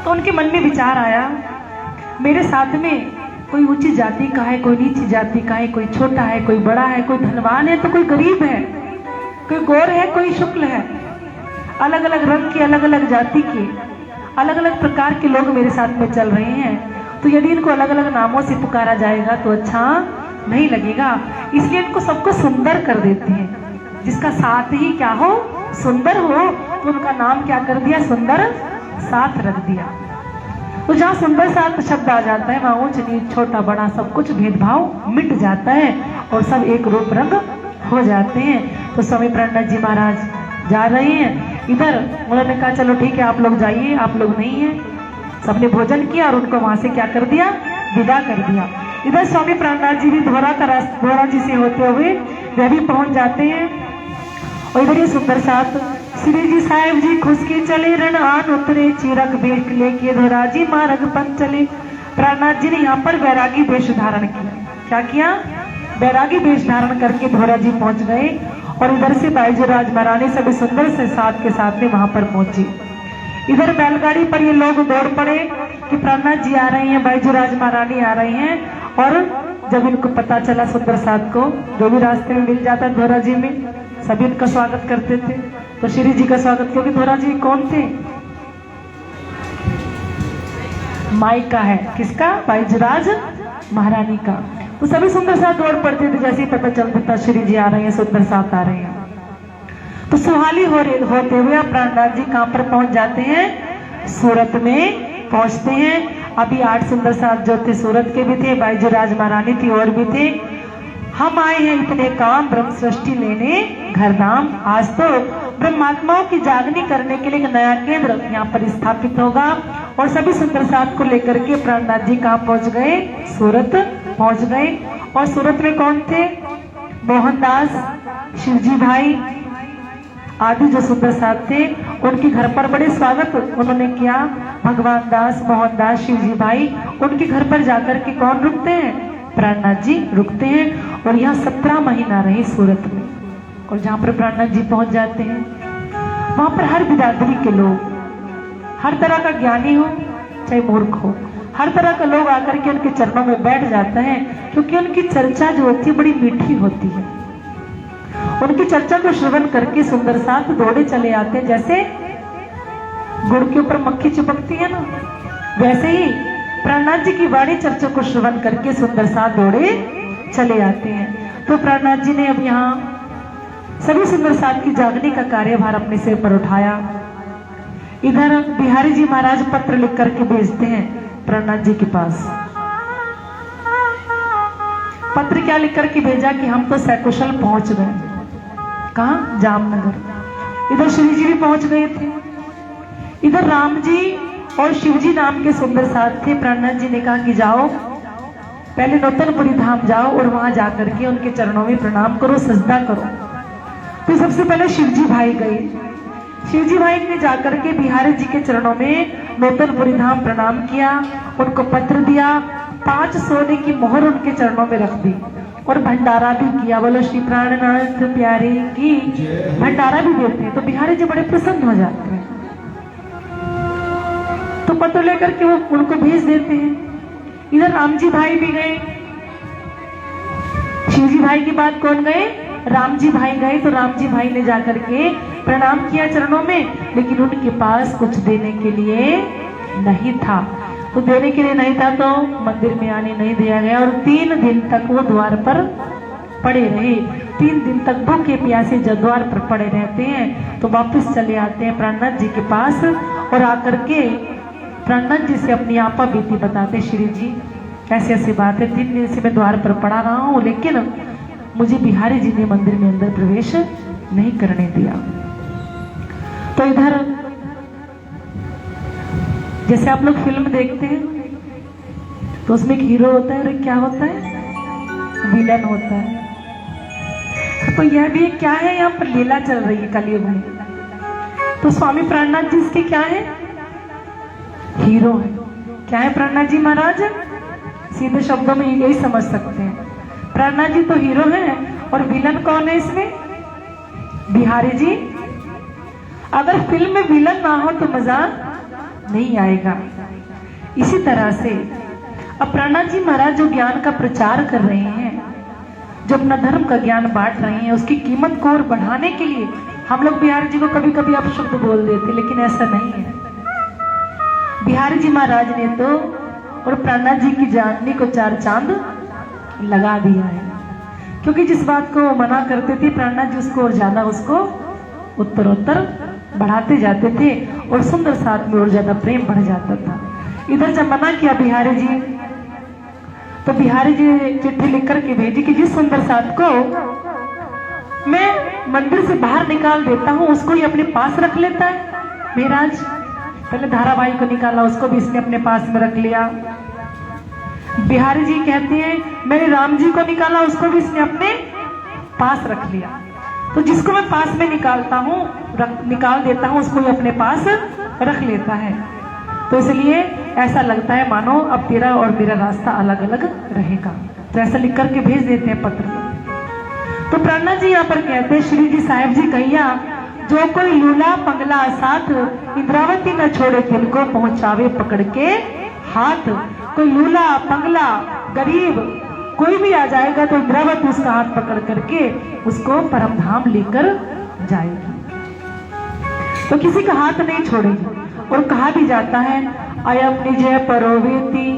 तो उनके मन में विचार आया, मेरे साथ में कोई ऊंची जाति का है, कोई नीची जाति का है, कोई छोटा है, कोई बड़ा है, कोई धनवान है तो कोई गरीब है, कोई गौर है, कोई शुक्ल है, अलग अलग रंग के, अलग अलग जाति के, अलग अलग प्रकार के लोग मेरे साथ में चल रहे हैं। तो यदि इनको अलग अलग नामों से पुकारा जाएगा तो अच्छा नहीं लगेगा, इसलिए इनको सबको सुंदर कर देते हैं। जिसका साथ ही क्या हो, सुंदर हो, तो उनका नाम क्या कर दिया, सुंदर साथ रख दिया। तो जहाँ सुंदर साथ शब्द आ जाता है वहाँ ऊंच नीच छोटा बड़ा सब कुछ भेदभाव मिट जाता है और सब एक रूप रंग हो जाते हैं। तो स्वामी प्रणनाथ जी महाराज जा रहे हैं इधर, उन्होंने कहा चलो ठीक है आप लोग जाइए, आप लोग नहीं है। सबने भोजन किया और उनको वहां से क्या कर दिया, विदा कर दिया। इधर स्वामी प्राणनाथ जी भी धोरा जी से होते हुए वे भी पहुंच जाते हैं। और इधर ये सुंदर साथ श्री जी साहेब जी खुशकी चले, रण आन उतरे, चीरक बेख लेके धोरा जी मार्ग पर चले। प्राणनाथ जी ने यहाँ पर बैरागी वेश धारण किया। क्या किया, बैरागी वेश धारण करके धोरा जी पहुंच गए। और इधर से बाईजूराज महारानी सभी सुंदर से साथ के साथ में वहां पर पहुंची। इधर बैलगाड़ी पर ये लोग दौड़ पड़े कि प्राणनाथ जी आ रहे हैं, बाईजूराज महारानी आ रही हैं। और जब इनको पता चला सुंदर साथ को, जो भी रास्ते में मिल जाता धोरा जी में, सभी इनका स्वागत करते थे। तो श्री जी का स्वागत, क्योंकि धोरा जी कौन थे, मायका है किसका, बाईजूराज महारानी का। तो सभी सुंदर साथ दौड़ पड़ते थे, जैसे ही पता चलता था श्री जी आ रहे हैं, सुंदर साथ आ रहे हैं। तो सुहाली होते हुए प्राणनाथ जी कहाँ पर पहुंच जाते हैं, सूरत में पहुंचते हैं। अभी 8 सुंदर साथ जो थे सूरत के भी थे, बाईजूराज महारानी थी और भी थे। हम आए हैं इतने काम ब्रह्म सृष्टि लेने घर धाम। आज तो ब्रह्मात्माओं की जागनी करने के लिए एक नया केंद्र यहाँ पर स्थापित होगा। और सभी सुंदर साथ को लेकर के प्राणनाथ जी कहाँ पहुंच गए, सूरत पहुंच गए। और सूरत में कौन थे, मोहनदास, शिवजी भाई आदि जो सुंदर साथ थे, उनके घर पर बड़े स्वागत उन्होंने किया। भगवान दास, मोहनदास, शिवजी भाई, उनके घर पर जाकर के कौन रुकते हैं, प्राणनाथ जी रुकते हैं। और यहाँ 17 महीना रहे सूरत में। और जहाँ पर प्राणनाथ जी पहुंच जाते हैं वहां पर हर बिरादरी के लोग, हर तरह का ज्ञानी हो चाहे मूर्ख हो, हर तरह का लोग आकर के उनके चरणों में बैठ जाता है। क्योंकि उनकी चर्चा जो होती है बड़ी मीठी होती है। उनकी चर्चा को श्रवण करके सुंदर साथ दौड़े चले आते हैं। जैसे गुड़ के ऊपर मक्खी चिपकती है ना, वैसे ही प्राणनाथ जी की वाणी चर्चा को श्रवण करके सुंदर साथ दौड़े चले आते हैं। तो प्राणनाथ जी ने अब यहाँ सभी सुंदर साथ की जागने का कार्यभार अपने सिर पर उठाया। इधर बिहारी जी महाराज पत्र लिख करके भेजते हैं प्राणनाथ जी के पास। पत्र क्या लिख करके भेजा कि हम तो सकुशल पहुंच गए, कहाँ, जामनगर। इधर श्री जी भी पहुंच गए थे। इधर राम जी और शिवजी नाम के सुंदर साथ थे। प्राणनाथ जी ने कहा कि जाओ पहले नौतनपुरी धाम जाओ और वहां जाकर के उनके चरणों में प्रणाम करो, सजदा करो। तो सबसे पहले शिवजी भाई गए। शिवजी भाई ने जाकर के बिहारी जी के चरणों में नौतनपुरी धाम प्रणाम किया, उनको पत्र दिया, 5 सोने की मोहर उनके चरणों में रख दी और भंडारा भी किया। बोलो श्री प्राणनाथ प्यारे की, भंडारा भी देते हैं। तो बिहारी जी बड़े प्रसन्न हो जाते हैं। तो पत्र लेकर के वो उनको भेज देते हैं। इधर राम जी भाई भी गए। शिवजी भाई के बाद कौन गए, राम जी भाई गए। तो राम जी भाई ने जाकर के प्रणाम किया चरणों में, लेकिन उनके पास कुछ देने के लिए नहीं था। तो देने के लिए नहीं था तो मंदिर में आने नहीं दिया गया। और 3 दिन तक वो द्वार पर पड़े रहे। 3 दिन तक भूखे प्यासे जब द्वार पर पड़े रहते हैं तो वापस चले आते हैं प्राणनाथ जी के पास और आकर के प्राणनाथ जी से अपनी आपा बीती बताते, श्री जी ऐसी ऐसी बात है, 3 दिन से मैं द्वार पर पड़ा रहा हूँ, लेकिन मुझे बिहारी जी ने मंदिर में अंदर प्रवेश नहीं करने दिया। तो इधर जैसे आप लोग फिल्म देखते हैं तो उसमें एक हीरो होता है और क्या होता है, विलन होता है। तो यह भी क्या है, यहाँ पर लीला चल रही है कलयुग में। तो स्वामी प्राणनाथ जी इसके क्या है, हीरो है। क्या है प्राणनाथ जी महाराज, सीधे शब्दों में यही समझ सकते हैं, प्राणनाथ जी तो हीरो हैं। और विलन कौन है इसमें, बिहारी जी। अगर फिल्म में विलन ना हो तो मजा नहीं आएगा। इसी तरह से अब प्रहलाद जी महाराज जो ज्ञान का प्रचार कर रहे हैं, जो अपना धर्म का ज्ञान बांट रहे हैं, उसकी कीमत को और बढ़ाने के लिए हम लोग बिहारी जी को कभी कभी अपशब्द बोल देते, लेकिन ऐसा नहीं है। बिहारी जी महाराज ने तो और प्रहलाद जी की जाननी को 4 चांद लगा दिया है, क्योंकि जिस बात को मना करते थे प्रहलाद जी उसको और ज्यादा उसको उत्तरोत्तर बढ़ाते जाते थे और सुंदर साथ में और ज्यादा प्रेम बढ़ जाता था। इधर जब मना किया बिहारी जी, तो बिहारी जी चिट्ठी लिख करके भेजी कि जिस सुंदर साथ को मैं मंदिर से बाहर निकाल देता हूँ उसको ही अपने पास रख लेता है। महाराज पहले धाराबाई को निकाला, उसको भी इसने अपने पास में रख लिया। बिहारी जी कहते हैं मैंने राम जी को निकाला, उसको भी इसने अपने पास रख लिया। तो जिसको मैं पास में निकालता हूँ निकाल देता हूँ उसको ही अपने पास रख लेता है। तो इसलिए ऐसा लगता है मानो अब तेरा और मेरा रास्ता अलग अलग रहेगा। तो ऐसा लिख करके भेज देते हैं पत्र में। तो प्रहलाद जी यहाँ पर कहते हैं श्री जी साहेब जी कहिया जो कोई लूला पंगला साथ इंद्रावती न छोड़े तिनको पहुंचावे पकड़ के हाथ। कोई लूला पंगला गरीब कोई भी आ जाएगा तो इंद्रावती उसका हाथ पकड़ करके उसको परम धाम लेकर जाएगी, तो किसी का हाथ नहीं छोड़ेगी। और कहा भी जाता है अयम निजय परोवेती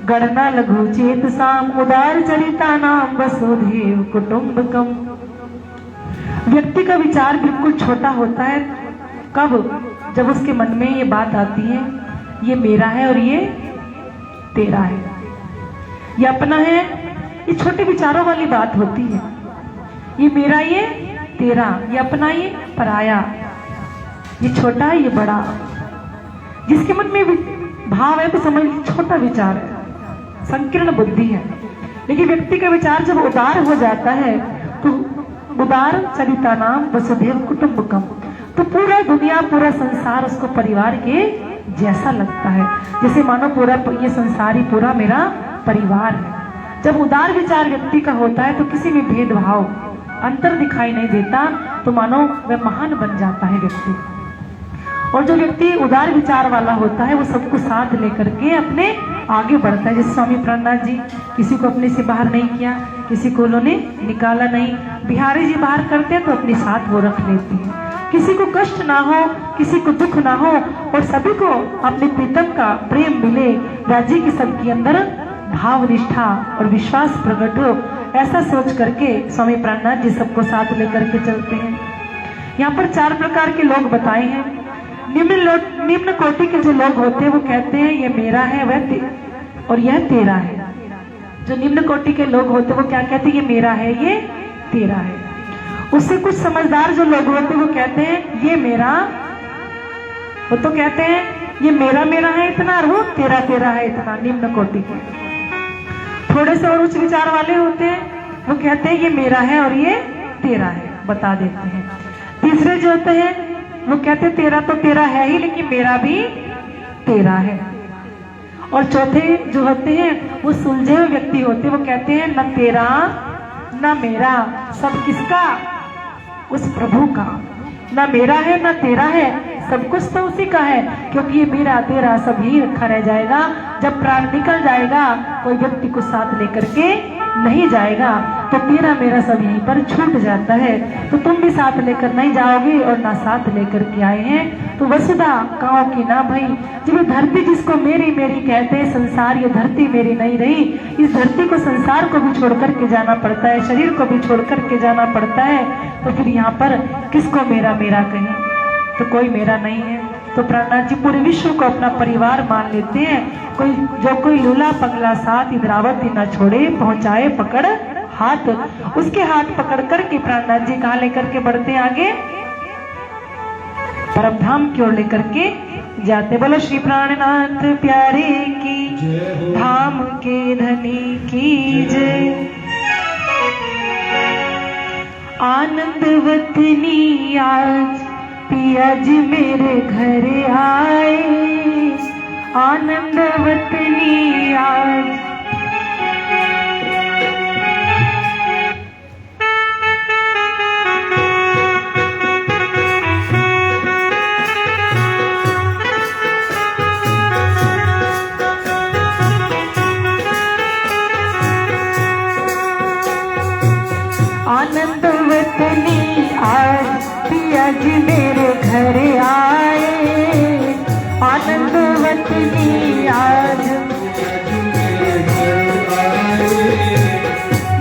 गणना लघु चेत साम उदार चरिता नाम वसुधैव कुटुंबकम। व्यक्ति का विचार बिल्कुल छोटा होता है कब, जब उसके मन में ये बात आती है ये मेरा है और ये तेरा है, ये अपना है। ये छोटे विचारों वाली बात होती है, ये मेरा ये तेरा, ये अपना ये पराया, ये छोटा ये बड़ा। जिसके मन में भाव है तो समझ छोटा विचार है, संकीर्ण बुद्धि है। लेकिन व्यक्ति का विचार जब उदार हो जाता है तो उदार चरिता नाम वसुधैव कुटुंबकम, तो पूरा दुनिया पूरा संसार उसको परिवार के जैसा लगता है, जैसे मानो पूरा ये संसार ही पूरा मेरा परिवार है। जब उदार विचार व्यक्ति का होता है तो किसी भी भेदभाव अंतर दिखाई नहीं देता, तो मानो वह महान बन जाता है व्यक्ति। और जो व्यक्ति उदार विचार वाला होता है वो सबको साथ लेकर के अपने आगे बढ़ता है। जैसे स्वामी प्रहलाद जी किसी को अपने से बाहर नहीं किया, किसी को उन्होंने निकाला नहीं। बिहारी जी बाहर करते हैं तो अपने साथ वो रख लेते हैं, किसी को कष्ट ना हो, किसी को दुख ना हो और सभी को अपने प्रीतम का प्रेम मिले, राज्य की सबके अंदर भाव निष्ठा और विश्वास प्रकट हो, ऐसा सोच करके स्वामी प्रहलाद जी सबको साथ लेकर के चलते हैं। यहाँ पर 4 प्रकार के लोग बताए हैं। निम्न कोटि के जो लोग होते हैं वो कहते हैं ये मेरा है वह और यह तेरा है। जो निम्न कोटि के लोग होते हैं वो क्या कहते हैं ये मेरा है ये तेरा है। उससे कुछ समझदार जो लोग होते हैं वो कहते हैं ये मेरा, वो तो कहते हैं ये मेरा मेरा है इतना और वो तेरा तेरा है इतना। निम्न कोटि के थोड़े से और उच्च विचार वाले होते हैं वो कहते हैं ये मेरा है और ये तेरा है, बता देते हैं। तीसरे जो होते हैं वो कहते हैं तेरा तो तेरा है ही लेकिन मेरा भी तेरा है। और चौथे जो होते हैं वो सुलझे हुए व्यक्ति होते हैं, वो कहते हैं न तेरा न मेरा, सब किसका, उस प्रभु का। न मेरा है न तेरा है, सब कुछ तो उसी का है, क्योंकि ये मेरा तेरा सब ही रखा रह जाएगा। जब प्राण निकल जाएगा कोई व्यक्ति को साथ लेकर के नहीं जाएगा तो तेरा मेरा सब यहीं पर छूट जाता है। तो तुम भी साथ लेकर नहीं जाओगे और ना साथ लेकर के आए हैं तो वसुधा काओ की ना भई। जब ये धरती जिसको मेरी मेरी कहते हैं, संसार ये धरती मेरी नहीं रही। इस धरती को संसार को भी छोड़ करके जाना पड़ता है, शरीर को भी छोड़ करके जाना पड़ता है। तो फिर यहाँ पर किसको मेरा मेरा कहें, तो कोई मेरा नहीं है। तो प्रहलाद जी पूरे विश्व को अपना परिवार मान लेते हैं। कोई लूला पगला साथ इंद्रावती न छोड़े पहुंचाए पकड़ हाथ। उसके हाथ पकड़ करके प्रहलाद जी कहाँ लेकर के बढ़ते हैं आगे, परम धाम की ओर लेकर के जाते। बोलो श्री प्राणनाथ प्यारे की, धाम के धनी की जय। आनंद वतनी आज पिया जी मेरे घर आए, आनंद वतनी आज। आनंद वतनी आज पिया जी मेरे घर आए, आनंद वतनी आज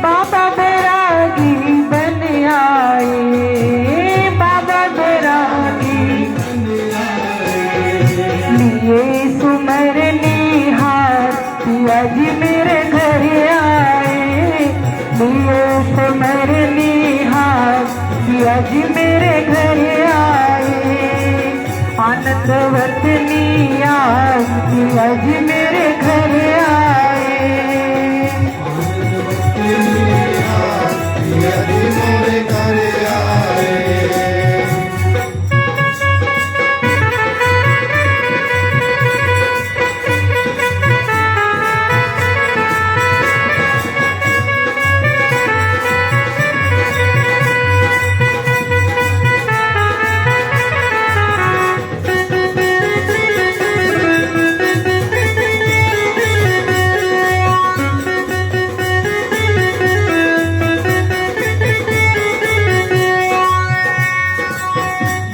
बाबा बैरागी बन आए, बाबा बैरागी लिए सुमरनी हाथ पिया जी मेरे घर आए, लिए सुमरनी हाथ पिया जी मेरे घर आए, आनंद वतनी आज पिया जी मेरे घर आए। यदि मोरे घर आए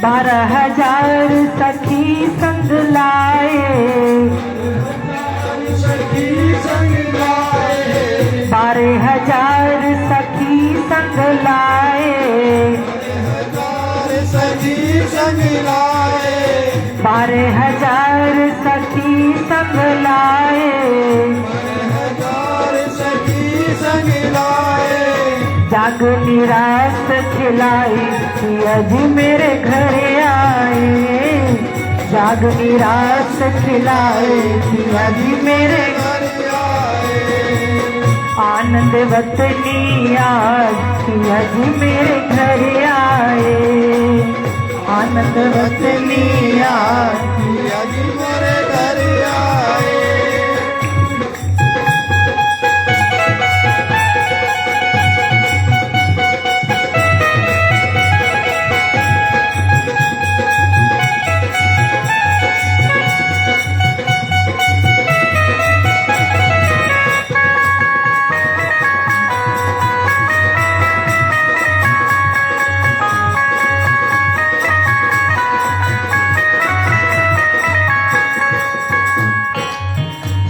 बारह हजार सखी संग लाए, सखी संग लाए, 12,000 सखी संग लाए, 12,000 सखी संग लाए, 12,000 सखी संग लाए, 12,000 सखी संग लाए, जाग निराश खिलाई पिया जी मेरे घर आए, जाग निराश खिलाए पिया जी मेरे घर आए, आनंद वतनी आज पिया जी मेरे घर आए, आनंद वतनी आज पिया जी मोरे घर आए।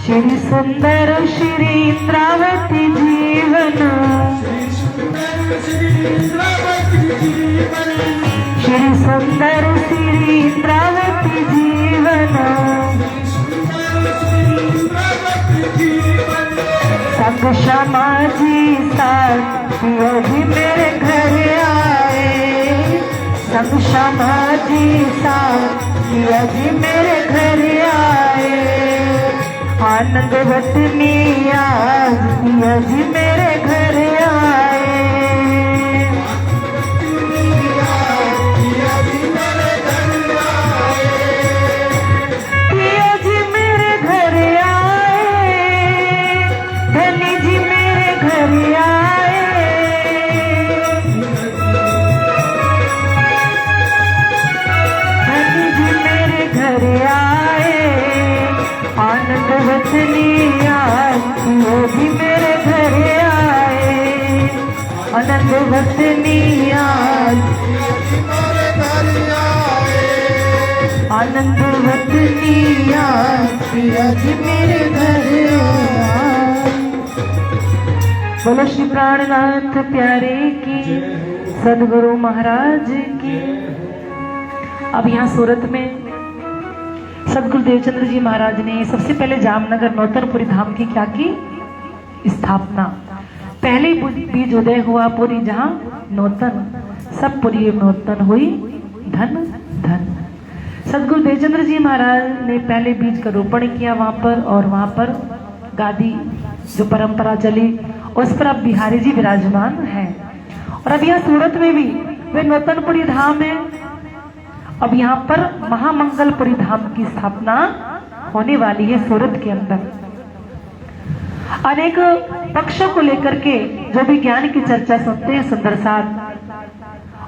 श्री सुंदर श्री इंद्रावती जीवन, श्री इंद्रावती जीवन, श्री सुंदर श्री इंद्रावती जीवन, इंद्रावती जीवन, संग क्षमा जी साथ पिया जी मेरे घर आए, संग क्षमा जी साथ पिया जी मेरे घर आए, आनंद वतनी आज पिया जी मेरे घर आए, पिया जी मेरे घर आए, पिया जी मेरे घर आए, धनी जी मेरे घर आए, धनी जी मेरे घर आए, आनंद वतनी आज पिया जी मेरे घर आए, आनंद वतनी आज मोरे घर आए, आनंद वतनी आज पिया जी मेरे घर आए। बोलो श्री प्राणनाथ प्यारे की, सदगुरु महाराज की। अब यहाँ सूरत में सदगुरु देवचंद्र जी महाराज ने सबसे पहले जामनगर नौतनपुरी धाम की क्या की स्थापना। पहले बीज उदय हुआ पूरी जहाँ नौतन, सब पुरी नौतन हुई धन धन। सदगुरु देवचंद्र जी महाराज ने पहले बीज का रोपण किया वहां पर, और वहां पर गादी जो परंपरा चली उस पर अब बिहारी जी विराजमान है। और अब यहाँ सूरत में भी वे नौतनपुरी धाम है। अब यहाँ पर महामंगलपुरी धाम की स्थापना होने वाली है सूरत के अंदर। अनेक पक्षों को लेकर के जो भी ज्ञान की चर्चा सुनते हैं सुंदर साथ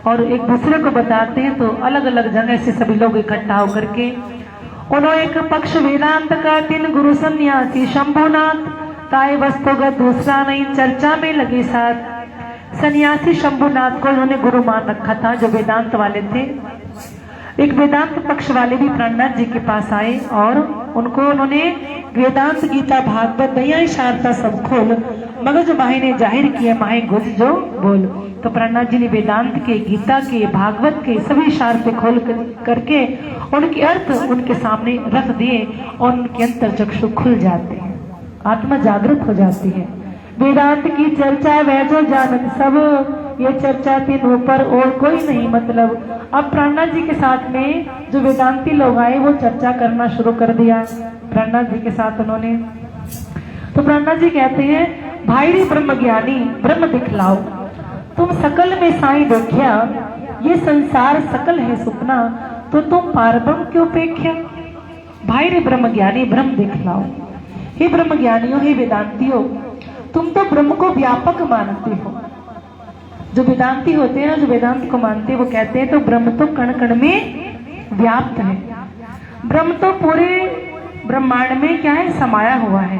और एक दूसरे को बताते हैं, तो अलग अलग जगह से सभी लोग इकट्ठा होकर के उन्होंने एक पक्ष वेदांत का, 3 गुरु सन्यासी शंभुनाथ ताए वस्तुगत, दूसरा नहीं चर्चा में लगे साथ। सन्यासी शंभुनाथ को उन्होंने गुरु मान रखा था, जो वेदांत वाले थे। एक वेदांत पक्ष वाले भी प्राणनाथ जी के पास आए और उनको उन्होंने वेदांत, गीता, भागवत, दया, शारदा सब खोल मगज माही ने जाहिर किया, माहे गुज जो बोल। तो प्राणनाथ जी ने वेदांत के, गीता के, भागवत के सभी शारदे खोल करके उनके अर्थ उनके सामने रख दिए और उनके अंतर चक्षु खुल जाते हैं, आत्मा जागृत हो जाती है। वेदांत की चर्चा वह जो जानत सब, ये चर्चा तीन ऊपर और कोई नहीं मतलब। अब प्राणनाथ जी के साथ में जो वेदांती लोग आए वो चर्चा करना शुरू कर दिया प्राणनाथ जी के साथ उन्होंने। तो प्राणनाथ जी कहते हैं, भाई रे ब्रह्म ज्ञानी ब्रह्म दिखलाओ, तुम सकल में साईं देखिया, ये संसार सकल है सुपना, तो तुम पारब्रह्म क्यों पेख्या। भाई रे ब्रह्म ज्ञानी ब्रह्म दिखलाओ, हे ब्रह्म ज्ञानियों, हे वेदांतियों, तुम तो ब्रह्म को व्यापक मानते हो। जो वेदांती होते हैं ना, जो वेदांत को मानते हैं, वो कहते हैं तो ब्रह्म तो कण कण में व्याप्त है, ब्रह्म तो पूरे ब्रह्मांड में क्या है, समाया हुआ है।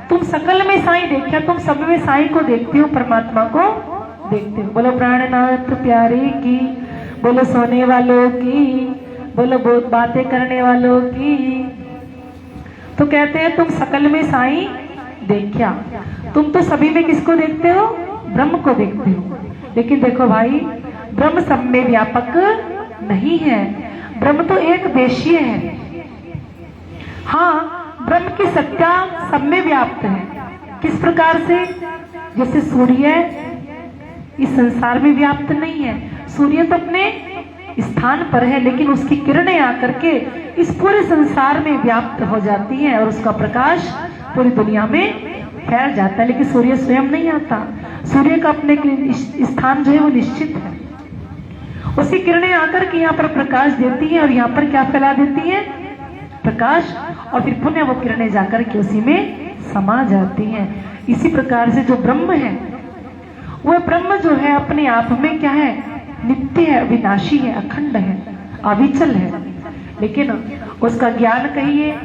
तुम सकल में साईं देखा, तुम सब में साईं को देखते हो, परमात्मा को देखते हो। बोलो प्राणनाथ प्यारे की, बोलो सोने वालों की, बोलो बातें करने वालों की। तो कहते हैं तुम सकल में साईं देखा, तुम तो सभी में किसको देखते हो, ब्रह्म को देखते हो। लेकिन देखो भाई, ब्रह्म सब में व्यापक नहीं है, ब्रह्म तो एक देशीय है। हाँ, ब्रह्म की सत्ता सब में व्याप्त है। किस प्रकार से, जैसे सूर्य इस संसार में व्याप्त नहीं है, सूर्य तो अपने स्थान पर है, लेकिन उसकी किरणें आकर के इस पूरे संसार में व्याप्त हो जाती हैं और उसका प्रकाश पूरी दुनिया में फैल जाता है। लेकिन सूर्य स्वयं नहीं आता, सूर्य का अपने स्थान जो है वो निश्चित है। उसकी किरणें आकर के यहाँ पर प्रकाश देती हैं और यहाँ पर क्या फैला देती हैं, प्रकाश, और फिर पुनः वो किरणें जाकर के उसी में समा जाती हैं। इसी प्रकार से जो ब्रह्म है, वह ब्रह्म जो है अपने आप में क्या है, नित्य है, अविनाशी है, अखंड है, अविचल है। लेकिन उसका ज्ञान कहिए,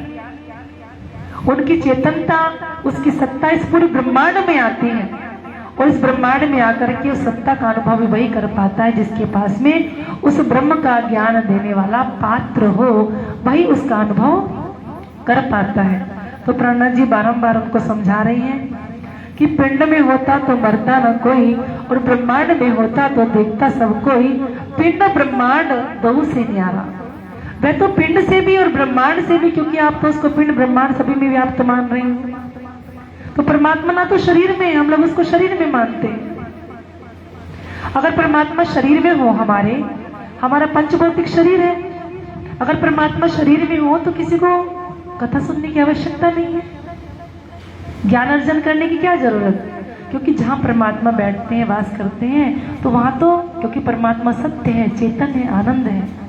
उनकी चेतनता, उसकी सत्ता इस पूरे ब्रह्मांड में आती है और इस ब्रह्मांड में आकर के उस सत्ता का अनुभव वही कर पाता है जिसके पास में उस ब्रह्म का ज्ञान देने वाला पात्र हो, वही उसका अनुभव कर पाता है। तो प्राणनाथ जी बारंबार उनको समझा रही हैं कि पिंड में होता तो मरता न कोई और ब्रह्मांड में होता तो देखता सब कोई, पिंड ब्रह्मांड दो से न्यारा। वह तो पिंड से भी और ब्रह्मांड से भी, क्योंकि आप तो उसको पिंड ब्रह्मांड सभी में व्याप्त मान रहे हैं। तो परमात्मा ना तो शरीर में, हम लोग उसको शरीर में मानते हैं। अगर परमात्मा शरीर में हो, हमारा पंचभौतिक शरीर है, अगर परमात्मा शरीर में हो तो किसी को कथा सुनने की आवश्यकता नहीं है, ज्ञान अर्जन करने की क्या जरूरत, क्योंकि जहाँ परमात्मा बैठते हैं, वास करते हैं, तो वहां तो क्योंकि परमात्मा सत्य है, चेतन है, आनंद है।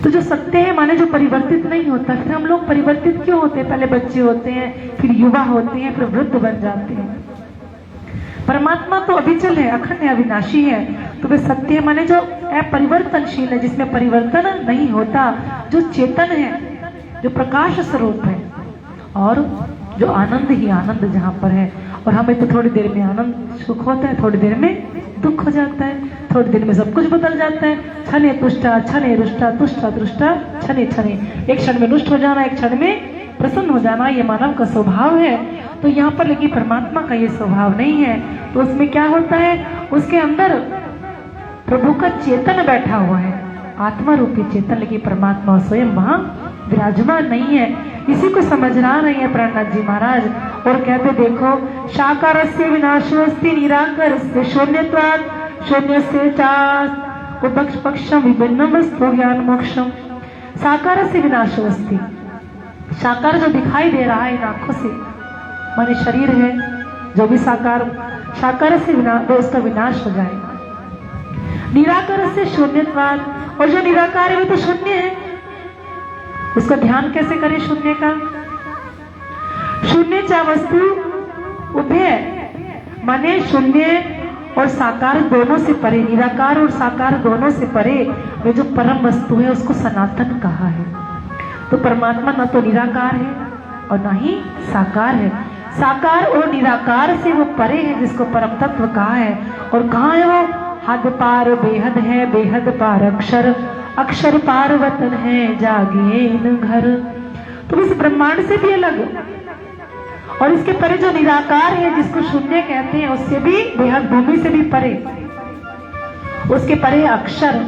तो जो सत्य है माने जो परिवर्तित नहीं होता, फिर हम लोग परिवर्तित क्यों होते हैं, पहले बच्चे होते हैं, फिर युवा होते हैं, फिर वृद्ध बन जाते हैं। परमात्मा तो अविचल है, अखंड है, अविनाशी है। तो वे सत्य है माने जो अपरिवर्तनशील है, जिसमें परिवर्तन नहीं होता, जो चेतन है, जो प्रकाश स्वरूप है और जो आनंद ही आनंद जहाँ पर है। और हमें तो थोड़ी देर में आनंद सुख होता है, थोड़ी देर में दुख हो जाता है, थोड़ी देर में सब कुछ बदल जाता है। क्षणे तुष्टा, क्षणे रुष्टा, तुष्टा दृष्टा, क्षणे क्षणे, एक क्षण में रुष्ट हो जाना, एक क्षण में प्रसन्न हो जाना, ये मानव का स्वभाव है। तो यहाँ पर लेकिन परमात्मा का ये स्वभाव नहीं है। तो उसमें क्या होता है, उसके अंदर प्रभु का चेतन बैठा हुआ है, आत्मा रूपी चेतन, लेकिन परमात्मा स्वयं वहां विराजमान नहीं है। इसी को समझना रहे हैं प्राणनाथ जी महाराज और कहते देखो, साकारस्य विनाशोऽस्ति निराकारस्य शून्यत्वात्, शून्यस्य चात् उपपक्षम विभिन्नम वस्तु ज्ञान मोक्षम। साकार से विनाशोऽस्ति, साकार जो दिखाई दे रहा है इन आंखों से, माने शरीर है, जो भी साकार से उसका विनाश हो जाएगा। निराकार से शून्यत्वात्, और जो निराकार है वो तो शून्य है, उसका ध्यान कैसे करें शून्य का। शून्य चा वस्तु उभय, माने शून्य और साकार दोनों से परे, निराकार और साकार दोनों से परे वे जो परम वस्तु है उसको सनातन कहा है। तो परमात्मा न तो निराकार है और ना ही साकार है। साकार और निराकार से वो परे है, जिसको परम तत्व कहा है। और कहाँ है वो? हद पार बेहद है, बेहद पार अक्षर, अक्षर पार वतन है, जागे न घर। तो इस ब्रह्मांड से भी अलग, और इसके परे जो निराकार है, जिसको शून्य कहते हैं, उससे भी बेहद, भूमि से भी परे, उसके परे अक्षर।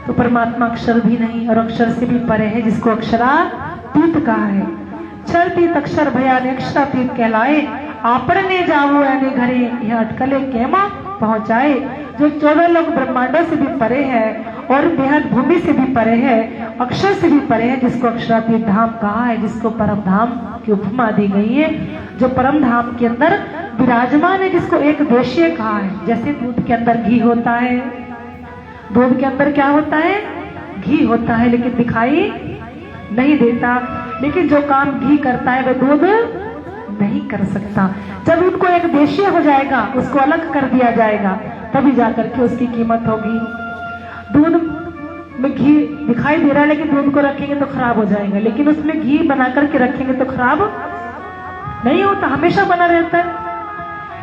तो परमात्मा अक्षर भी नहीं, और अक्षर से भी परे है, जिसको अक्षरातीत कहा है। क्षरतीत अक्षर भयाने अक्षरातीत कहलाए, आपने जावो ऐने घरे, यह अटकले केमा पहुंचाए। जो 14 लोग ब्रह्मांडों से भी परे है, और बेहद भूमि से भी परे है, अक्षर से भी परे है, जिसको अक्षरातीत धाम कहा है, जिसको परम धाम की उपमा दी गई है, जो परम धाम के अंदर विराजमान है, जिसको एक देशीय कहा है। जैसे दूध के अंदर घी होता है, दूध के अंदर क्या होता है? घी होता है, लेकिन दिखाई नहीं देता। लेकिन जो काम घी करता है वह दूध नहीं कर सकता। जब उनको एक देशीय हो जाएगा, उसको अलग कर दिया जाएगा, तभी जाकर के उसकी कीमत होगी। दूध में घी दिखाई दे रहा है, लेकिन दूध को रखेंगे तो खराब हो जाएगा, लेकिन उसमें घी बना करके रखेंगे तो खराब नहीं होता, हमेशा बना रहता है।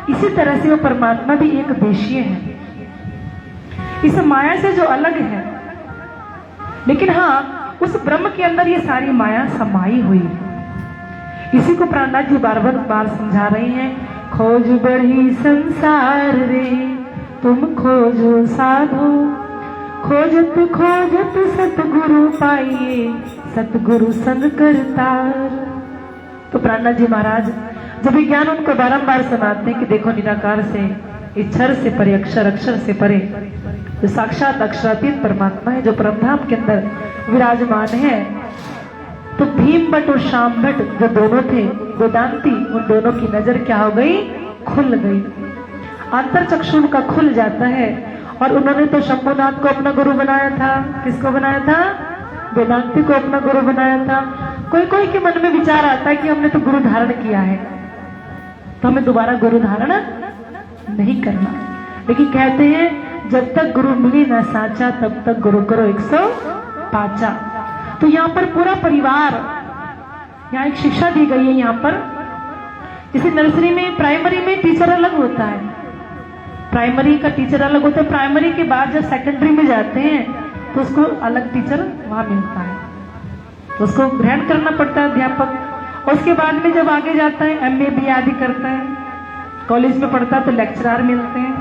इसी तरह से वो परमात्मा भी एक देशीय है, इस माया से जो अलग है। लेकिन हाँ, उस ब्रह्म के अंदर ये सारी माया समाई हुई है। इसी को प्राणनाथ जी बार बार समझा रही हैं। खोज बढ़ी संसार रे, तुम खोजो साधो, खोजत खोजत सतगुरु पाइए, सतगुरु संग करतार। तो प्राणनाथ जी महाराज जब भी ज्ञान उनको बारंबार सुनाते हैं कि देखो निराकार से, इच्छर से परे, अक्षर, अक्षर से परे जो साक्षात अक्षरातीत परमात्मा है, जो परमधाम के अंदर विराजमान है। तो भीम भट्ट और श्याम भट्ट जो दोनों थे वेदांती, उन दोनों की नजर क्या हो गई? खुल गई, अंतर चक्षु का खुल जाता है। और उन्होंने तो शंभुनाथ को अपना गुरु बनाया था। किसको बनाया था? वेदांती को अपना गुरु बनाया था। कोई कोई के मन में विचार आता है कि हमने तो गुरु धारण किया है, तो हमें दोबारा गुरु धारण नहीं करना। लेकिन कहते हैं जब तक गुरु मिली ना साचा, तब तक गुरु करो 105। तो यहाँ पर पूरा परिवार, यहाँ एक शिक्षा दी गई है। यहाँ पर जैसे नर्सरी में, प्राइमरी में टीचर अलग होता है, प्राइमरी का टीचर अलग होता है। प्राइमरी के बाद जब सेकेंडरी में जाते हैं तो उसको अलग टीचर वहां मिलता है, तो उसको ग्रहण करना पड़ता है अध्यापक। और उसके बाद में जब आगे जाता है, MA BA आदि करता है, कॉलेज में पढ़ता है तो लेक्चरर मिलते हैं,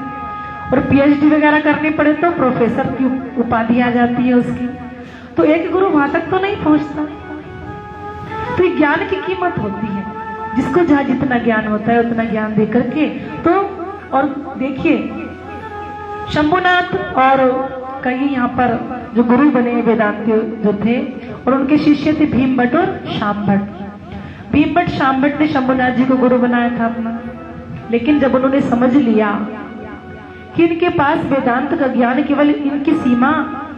और PhD वगैरह करनी पड़े तो प्रोफेसर की उपाधि आ जाती है उसकी। तो एक गुरु वहां तक तो नहीं पहुंचता। तो ये ज्ञान की कीमत होती है, जिसको जहां जितना ज्ञान होता है उतना ज्ञान दे करके। तो और देखिए शंभुनाथ और कई यहाँ पर जो गुरु बने वेदांती जो थे, और उनके शिष्य थे भीम भट्ट और श्याम भट्ट। भीम भट्ट श्याम भट्ट ने शंभुनाथ जी को गुरु बनाया था अपना। लेकिन जब उन्होंने समझ लिया कि इनके पास वेदांत का ज्ञान केवल इनकी सीमा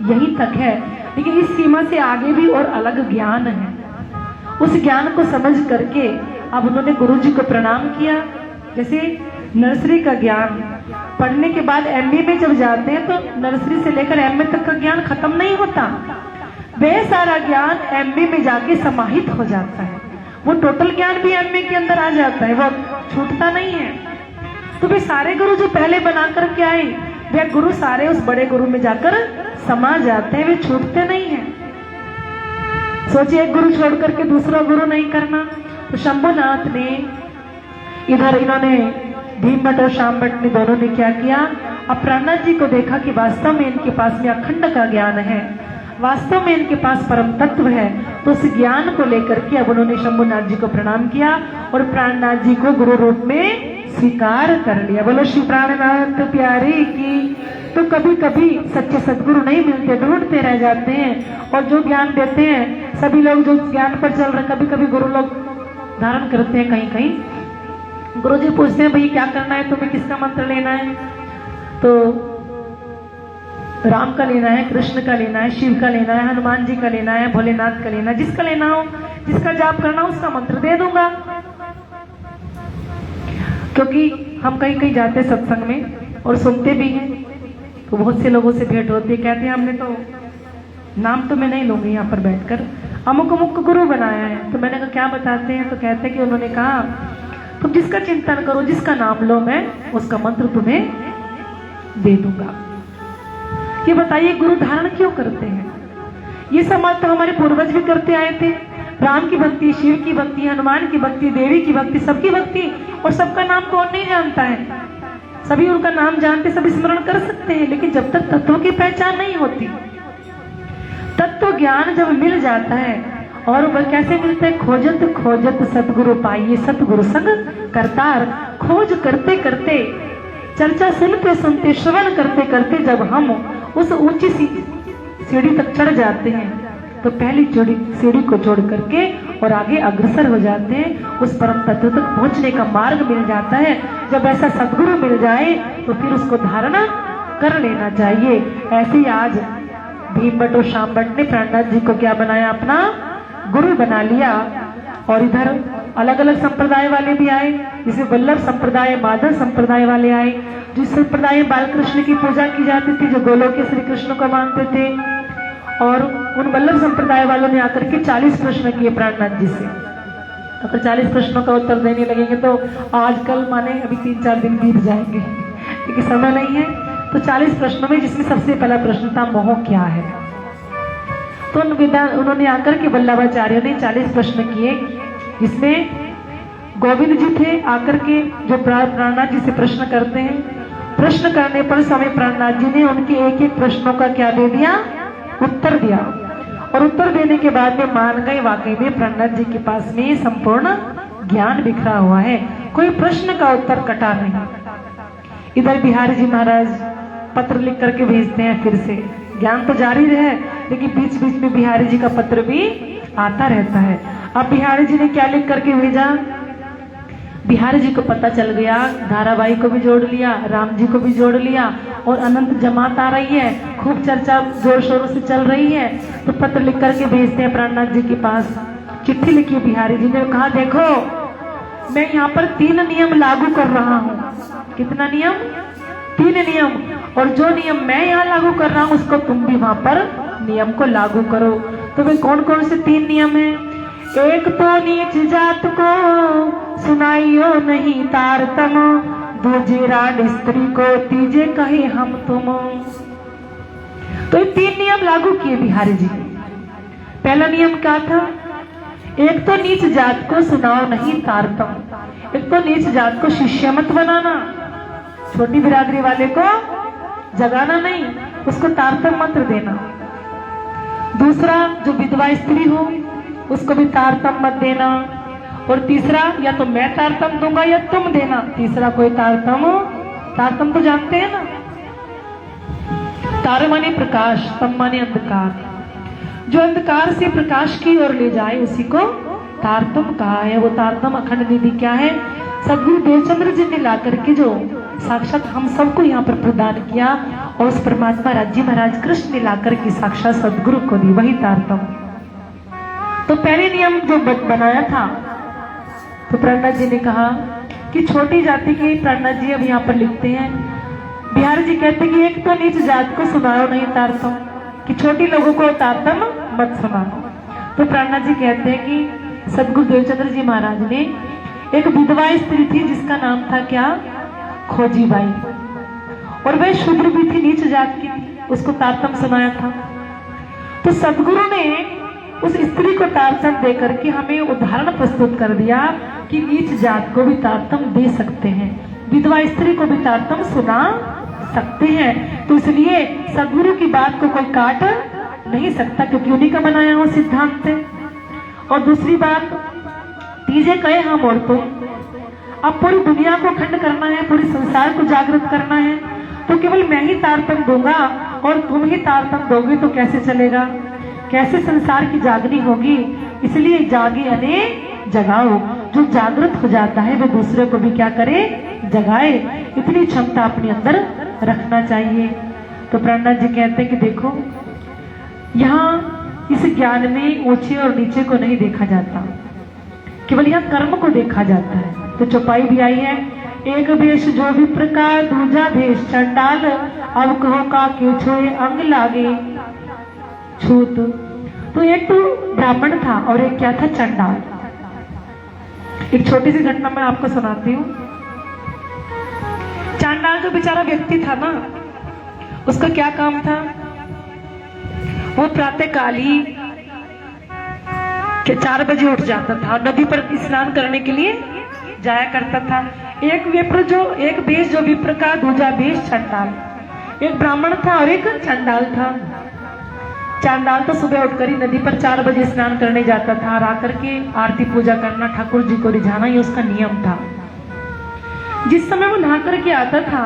यहीं तक है, लेकिन इस सीमा से आगे भी और अलग ज्ञान है, उस ज्ञान को समझ करके अब उन्होंने गुरु जी को प्रणाम किया। जैसे नर्सरी का ज्ञान पढ़ने के बाद MA में जब जाते हैं तो नर्सरी से लेकर MA तक का ज्ञान खत्म नहीं होता, वह सारा ज्ञान MA में जाके समाहित हो जाता है। वो टोटल ज्ञान भी MA के अंदर आ जाता है, वो छूटता नहीं है। तो वे सारे गुरु जो पहले बना करके आए, वे गुरु सारे उस बड़े गुरु में जाकर समा जाते हैं, वे छूटते नहीं हैं। सोचिए एक गुरु छोड़ करके दूसरा गुरु नहीं करना। तो शंभुनाथ ने इधर, इन्होंने भीम भट्ट और श्याम भट्ट ने दोनों ने क्या किया, अब प्राणनाथ जी को देखा कि वास्तव में इनके पास में अखंड का ज्ञान है, वास्तव में इनके पास परम तत्व है। तो उस ज्ञान को लेकर के अब उन्होंने शंभुनाथ जी को प्रणाम किया और प्राणनाथ जी को गुरु रूप में स्वीकार कर लिया। बोलो श्री प्राणनाथ प्यारे की। तो कभी कभी सच्चे सदगुरु नहीं मिलते, ढूंढते रह जाते हैं, और जो ज्ञान देते हैं सभी लोग जो ज्ञान पर चल रहे, कभी कभी गुरु लोग धारण करते हैं कहीं कहीं। गुरु जी पूछते हैं भाई क्या करना है तुम्हें, किसका मंत्र लेना है? तो राम का लेना है, कृष्ण का लेना है, शिव का लेना है, हनुमान जी का लेना है, भोलेनाथ का लेना है, जिसका लेना हो, जिसका जाप करना हो उसका मंत्र दे दूंगा। क्योंकि हम कहीं कहीं जाते हैं सत्संग में और सुनते भी हैं, तो बहुत से लोगों से भेंट होती है, कहते हैं हमने तो, नाम तो मैं नहीं लूंगी यहाँ पर बैठकर, अमुक अमुक को गुरु बनाया है। तो मैंने कहा क्या बताते हैं? तो कहते हैं कि उन्होंने कहा तुम जिसका चिंतन करो, जिसका नाम लो, मैं उसका मंत्र तुम्हें दे दूंगा। ये बताइए गुरु धारण क्यों करते हैं? ये समाज तो हमारे पूर्वज भी करते आए थे। राम की भक्ति, शिव की भक्ति, हनुमान की भक्ति, देवी की भक्ति, सबकी भक्ति, और सबका नाम कौन नहीं जानता है? सभी उनका नाम जानते, सभी स्मरण कर सकते हैं, लेकिन जब तक तत्वों की पहचान नहीं होती, तत्व ज्ञान जब मिल जाता है, और वह कैसे मिलता है? खोजत खोजत सतगुरु पाइए, सतगुरु संग करतार। खोज करते करते, चर्चा सुनते सुनते, श्रवण करते करते जब हम उस ऊंची सीढ़ी तक चढ़ जाते हैं, तो पहली सीढ़ी को छोड़ करके और आगे अग्रसर हो जाते हैं। उस परम तत्व तक पहुंचने का मार्ग मिल जाता है। जब ऐसा सद्गुरु मिल जाए तो फिर उसको धारणा कर लेना चाहिए। ऐसे ही आज भीम भट्ट और श्याम भट्ट ने प्राणनाथ जी को क्या बनाया? अपना गुरु बना लिया। और इधर अलग अलग संप्रदाय वाले भी आए, जैसे वल्लभ संप्रदाय, माधव संप्रदाय वाले आए। जिस संप्रदाय में बाल कृष्ण की पूजा की जाती थी, जो गोलोक के श्री कृष्ण को मानते थे, और उन वल्लभ संप्रदाय वालों ने आकर के 40 प्रश्न किए प्राणनाथ जी से। अगर 40 प्रश्नों का उत्तर देने लगेंगे तो आजकल माने अभी 3-4 दिन बीत जाएंगे, क्योंकि समय नहीं है। तो 40 प्रश्नों में, जिसमें सबसे पहला प्रश्न था मोह क्या है, तो उन्होंने आकर के वल्लभाचार्य ने 40 प्रश्न किए, जिसमें गोविंद जी थे आकर के, जो प्राणनाथ जी से प्रश्न करते हैं। प्रश्न करने पर स्वामी प्राणनाथ जी ने उनके एक एक प्रश्नों का क्या दे दिया? उत्तर दिया। और उत्तर देने के बाद में मान गए, वाकई में प्राणनाथ जी के पास में संपूर्ण ज्ञान बिखरा हुआ है, कोई प्रश्न का उत्तर कटा नहीं। इधर बिहारी जी महाराज पत्र लिख करके भेजते हैं, फिर से ज्ञान तो जारी रहे, लेकिन बीच बीच में बिहारी जी का पत्र भी आता रहता है। अब बिहारी जी ने क्या लिख करके भेजा? बिहारी जी को पता चल गया, धाराबाई को भी जोड़ लिया, राम जी को भी जोड़ लिया, और अनंत जमात आ रही है, खूब चर्चा जोर शोरों से चल रही है। तो पत्र लिख करके भेजते हैं प्राणनाथ जी के पास। चिट्ठी लिखी बिहारी जी ने, कहा देखो मैं यहाँ पर 3 नियम लागू कर रहा हूँ। कितना नियम? 3 नियम। और जो नियम मैं यहाँ लागू कर रहा हूँ, उसको तुम भी वहां पर नियम को लागू करो। तो वे कौन कौन से 3 नियम है? एक तो नीच जात को सुनाइयो नहीं तारतम, दूजे राड स्त्री को तीजे कहे हम तुम। तो ये 3 नियम लागू किए बिहारी जी। पहला नियम क्या था? एक तो नीच जात को सुनाओ नहीं तारतम। एक तो नीच जात को शिष्य मत बनाना, छोटी बिरादरी वाले को जगाना नहीं, उसको तारतम मत देना। दूसरा, जो विधवा स्त्री हो उसको भी तारतम मत देना। और तीसरा, या तो मैं तारतम दूंगा या तुम देना, तीसरा कोई तारतम तो जानते हैं ना, तार माने प्रकाश, तम माने अंधकार। जो अंधकार से प्रकाश की ओर ले जाए उसी को तारतम कहा है। वो तारतम अखंड निधि क्या है? सदगुरु देवचंद्र जी ने ला करके जो साक्षात हम सबको यहाँ पर प्रदान किया, और उस परमात्मा राज्य महाराज कृष्ण ने ला करके साक्षात सदगुरु को दी, वही तारतम। तो पहले नियम जो बनाया था, तो प्राणनाथ जी ने कहा कि छोटी जाति के, प्राणनाथ जी अब यहाँ पर लिखते हैं, बिहारी जी कहते हैं कि एक तो नीच जात को सुनाओ नहीं तारतम, कि छोटी लोगों को तारतम मत सुनाओ। तो प्राणनाथ जी कहते हैं कि सदगुरु देवचंद्र जी महाराज ने एक विधवा स्त्री थी जिसका नाम था क्या? खोजीबाई, और वह शूद्र भी थी, नीच जात की थी, उसको तारतम सुनाया था। तो सदगुरु ने उस स्त्री को तारतम दे करके हमें उदाहरण प्रस्तुत कर दिया कि नीच जात को भी तारतम दे सकते हैं, विधवा स्त्री को भी तारतम सुना सकते हैं। तो इसलिए सदगुरु की बात को कोई काट नहीं सकता, क्योंकि उन्हीं का बनाया हुआ सिद्धांत है। और दूसरी बात, तीजे कहे हम और तुम। अब पूरी दुनिया को खंड करना है, पूरे संसार को जागृत करना है, तो केवल मैं ही तारतम दूंगा और तुम ही तारतम दोगे तो कैसे चलेगा? कैसे संसार की जागनी होगी? इसलिए जागे अने जगाओ। जो जागृत हो जाता है वह दूसरे को भी क्या करे? जगाए। इतनी क्षमता अपने अंदर रखना चाहिए। तो प्राणनाथ जी कहते हैं कि देखो, यहाँ इस ज्ञान में ऊंचे और नीचे को नहीं देखा जाता, केवल यहाँ कर्म को देखा जाता है। तो चौपाई भी आई है, एक भेष जो भी प्रकार दूजा भेष चंडाल, अब कहो का क्यों छोए अंग लागे छूत। तो एक तो ब्राह्मण था और एक क्या था? चंडाल। एक छोटी सी घटना मैं आपको सुनाती हूँ। चांडाल जो बेचारा व्यक्ति था ना, उसका क्या काम था? वो प्रातः काल ही 4 बजे उठ जाता था और नदी पर स्नान करने के लिए जाया करता था। एक बेश जो विप्र का, दूजा बेश चांडाल। एक ब्राह्मण था और एक चांडाल था। चांडाल तो सुबह उठकर ही नदी पर 4 बजे स्नान करने जाता था और आकर के आरती पूजा करना, ठाकुर जी को रिझाना, ये उसका नियम था। जिस समय वो नहा करके आता था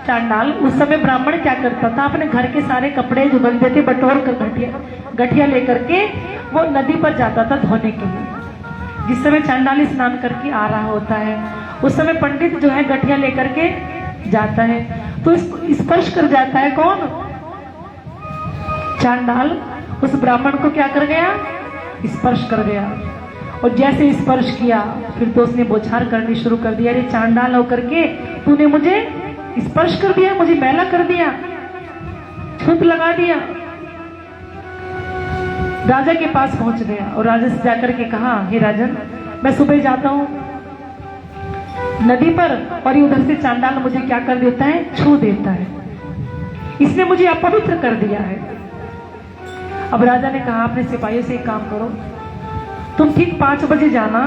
चांडाल, उस समय ब्राह्मण क्या करता था? अपने घर के सारे कपड़े जो बंधे थे बटोर कर गठिया लेकर के वो नदी पर जाता था धोने के लिए। जिस समय चांडाल स्नान करके आ रहा होता है, उस समय पंडित जो है गठिया लेकर के जाता है, तो इसको स्पर्श कर जाता है। कौन? चांडाल उस ब्राह्मण को क्या कर गया? स्पर्श कर गया। और जैसे स्पर्श किया, फिर तो उसने बौछार करनी शुरू कर दिया, अरे चांडाल होकर के तूने मुझे स्पर्श कर दिया, मुझे मैला कर दिया, छूत लगा दिया। राजा के पास पहुंच गया और राजा से जाकर के कहा, हे राजन, मैं सुबह जाता हूं नदी पर और ये उधर से चांडाल मुझे क्या कर देता है? छू देता है। इसने मुझे अपवित्र कर दिया है। अब राजा ने कहा, अपने सिपाहियों से एक काम करो, तुम ठीक 5 बजे जाना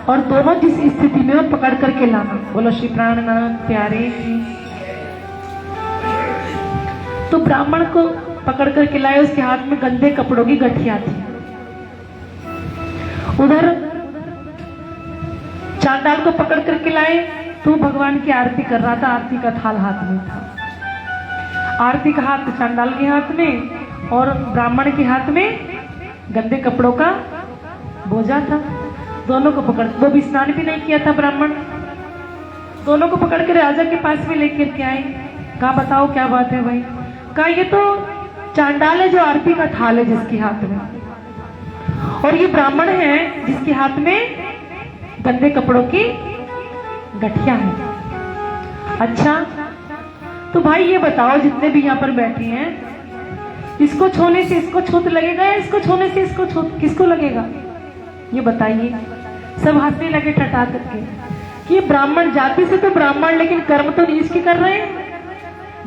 और दोनों जिस स्थिति में हो पकड़ करके लाना। बोलो श्री प्राणनाथ प्यारे की। तो ब्राह्मण को पकड़ करके लाए, उसके हाथ में गंदे कपड़ों की गठिया थी। उधर चांडाल को पकड़ करके लाए तो भगवान की आरती कर रहा था, आरती का थाल हाथ में था। आरती का हाथ चांडाल के हाथ में और ब्राह्मण के हाथ में गंदे कपड़ों का बोझा था। दोनों को पकड़, वो भी स्नान भी नहीं किया था ब्राह्मण, दोनों को पकड़ के राजा के पास में लेकर के आए। कहा, बताओ क्या बात है भाई? कहा, ये तो चांडाल है जो आरती का थाल है जिसके हाथ में, और ये ब्राह्मण है जिसके हाथ में गंदे कपड़ों की गठिया है। अच्छा, तो भाई ये बताओ, जितने भी यहाँ पर बैठे हैं, इसको छूने से इसको छूत लगेगा या इसको छूने से इसको छूत किसको लगेगा? ये बताइए। सब हंसने लगे टटा करके कि ब्राह्मण जाति से तो ब्राह्मण, लेकिन कर्म तो नीच के कर रहे हैं।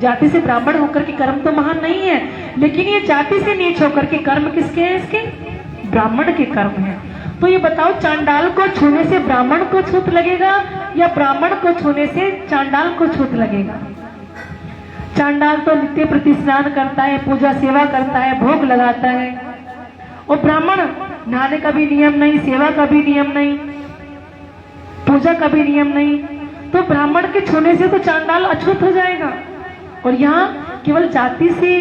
जाति से ब्राह्मण होकर के कर्म तो महान नहीं है, लेकिन ये जाति से नीच होकर के कर्म किसके हैं? इसके ब्राह्मण के कर्म हैं। तो ये बताओ, चांडाल को छूने से ब्राह्मण को छूत लगेगा या ब्राह्मण को छूने से चांडाल को छूत लगेगा? चांडाल तो नित्य प्रति स्नान करता है, पूजा सेवा करता है, भोग लगाता है, और ब्राह्मण नहाने का भी नियम नहीं, सेवा का भी नियम नहीं, पूजा का भी नियम नहीं। तो ब्राह्मण के छूने से तो चांडाल अछूत हो जाएगा। और यहाँ केवल जाति से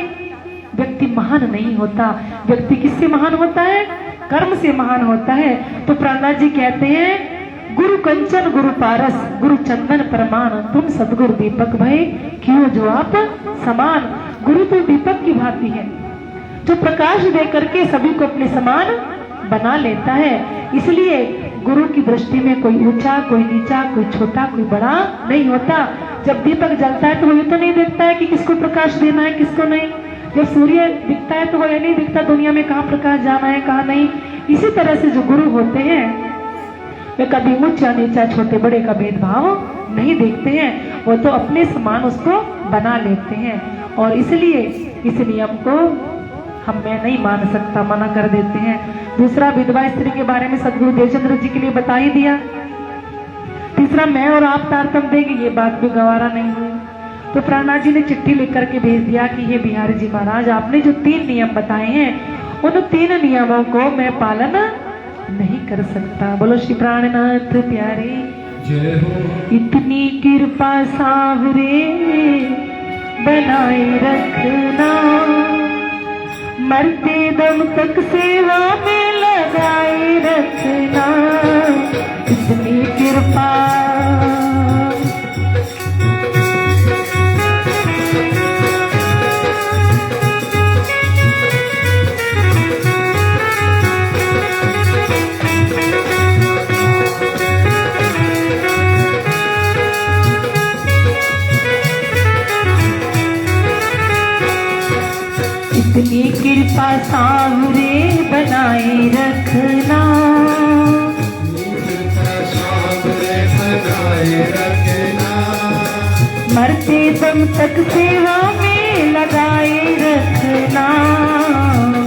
व्यक्ति महान नहीं होता, व्यक्ति किससे महान होता है? कर्म से महान होता है। तो प्रहलाद जी कहते हैं, गुरु कंचन गुरु पारस गुरु चंदन परमान, तुम सदगुरु दीपक भय क्यों जो आप समान। गुरु तो दीपक की भांति है जो प्रकाश दे करके सभी को अपने समान बना लेता है। इसलिए गुरु की दृष्टि में कोई ऊंचा, कोई नीचा, कोई छोटा, कोई बड़ा नहीं होता। जब दीपक जलता है तो वो ये तो नहीं देखता है कि किसको प्रकाश देना है किसको नहीं। जब सूर्य दिखता है तो वो ये नहीं दिखता दुनिया में कहाँ प्रकाश जाना है कहाँ नहीं। इसी तरह से जो गुरु होते हैं वे कभी ऊंचा नीचा छोटे बड़े का भेदभाव नहीं देखते हैं, वो तो अपने समान उसको बना लेते हैं। और इसलिए इस नियम को मैं नहीं मान सकता, मना कर देते हैं। दूसरा, विधवा स्त्री के बारे में सदगुरु देवचंद्र जी के लिए बता ही दिया। तीसरा, मैं और आप तारतम्य देंगे, ये बात भी गवारा नहीं हुई। तो प्राणनाथ जी ने चिट्ठी लिख करके भेज दिया कि हे बिहारी जी महाराज, आपने जो 3 नियम बताए हैं उन 3 नियमों को मैं पालन नहीं कर सकता। बोलो श्री प्राणनाथ प्यारे जय हो। इतनी कृपा सावरे बनाए रखना, मरते दम तक सेवा में लगाए रखना। इतनी कृपा इतनी कृपा सावरे बनाए रखना, कृपा सावरे रखना, मरते दम तक सेवा में लगाए रखना।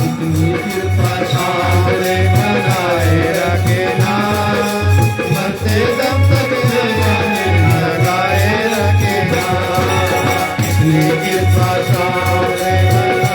अपनी कृपा सामने बनाए रखना, मरते दम तक सेवा में लगाए रखना, अपनी कृपा सामने बनाए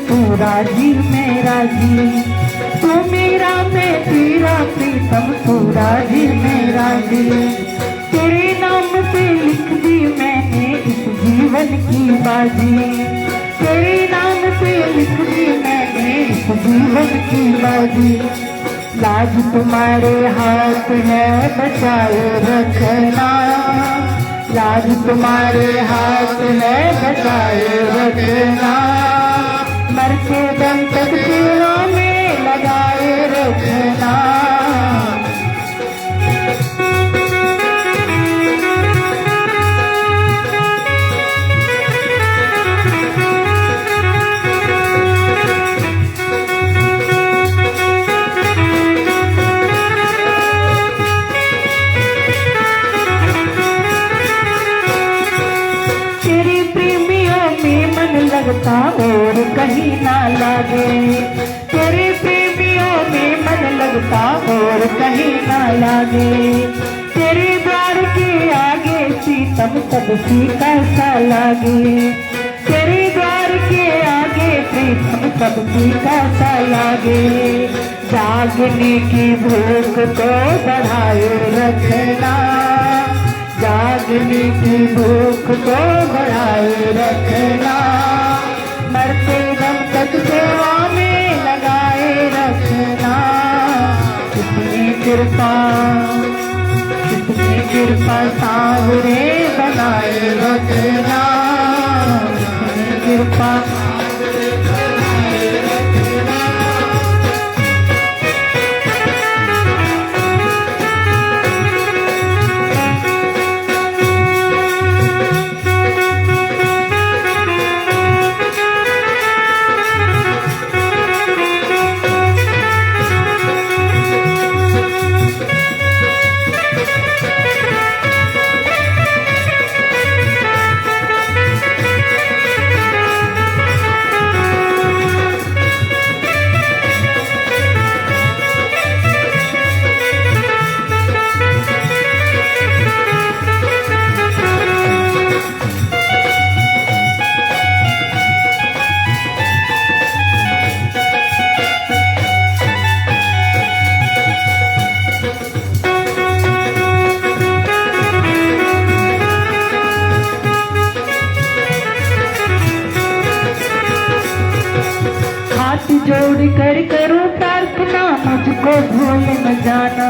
तू राजी मैं राजी, तू मेरा मैं तेरा प्रीतम, तू राजी मैं राजी। तेरे नाम पे लिख दी मैंने इस जीवन की बाजी, तेरे नाम पे लिख दी मैंने इस जीवन की बाजी। लाज तुम्हारे हाथ है बचाए रखना, लाज तुम्हारे हाथ है बचाए रखना, मरते दम तक सेवा में लगाए रखना। तेरे प्रेमियों में मन लगता और कहीं ना लागे, तेरे प्रेमियों में मन लगता और कहीं ना लागे। तेरे द्वार के आगे प्रीतम सबकी कैसा लागे, तेरे द्वार के आगे प्रीतम सबकी कैसा लागे। जागने की भूख को बढ़ाए रखना, जागने की भूख को बढ़ाए रखना, मरते दम तक सेवा में लगाए रखना। कितनी कृपा सावरे बनाए रखना, कितनी कृपा जोड़ कर करूं प्रार्थना, मुझको भूल न जाना।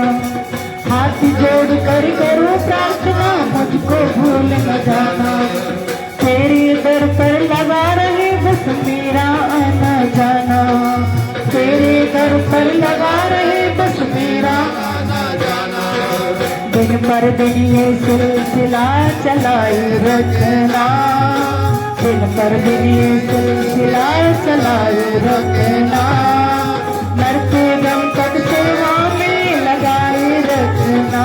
हाथ जोड़ कर करूं प्रार्थना, मुझको भूल न जाना। तेरे दर पर लगा रहे बस मेरा आना जाना, तेरे दर पर लगा रहे बस मेरा आना जाना। दिन पर दिन ये सिलसिला चलाए रखना, दिन पर दिन ये सिलसिला चलाए रखना। मरते दम तक सेवा में लगाए रखना,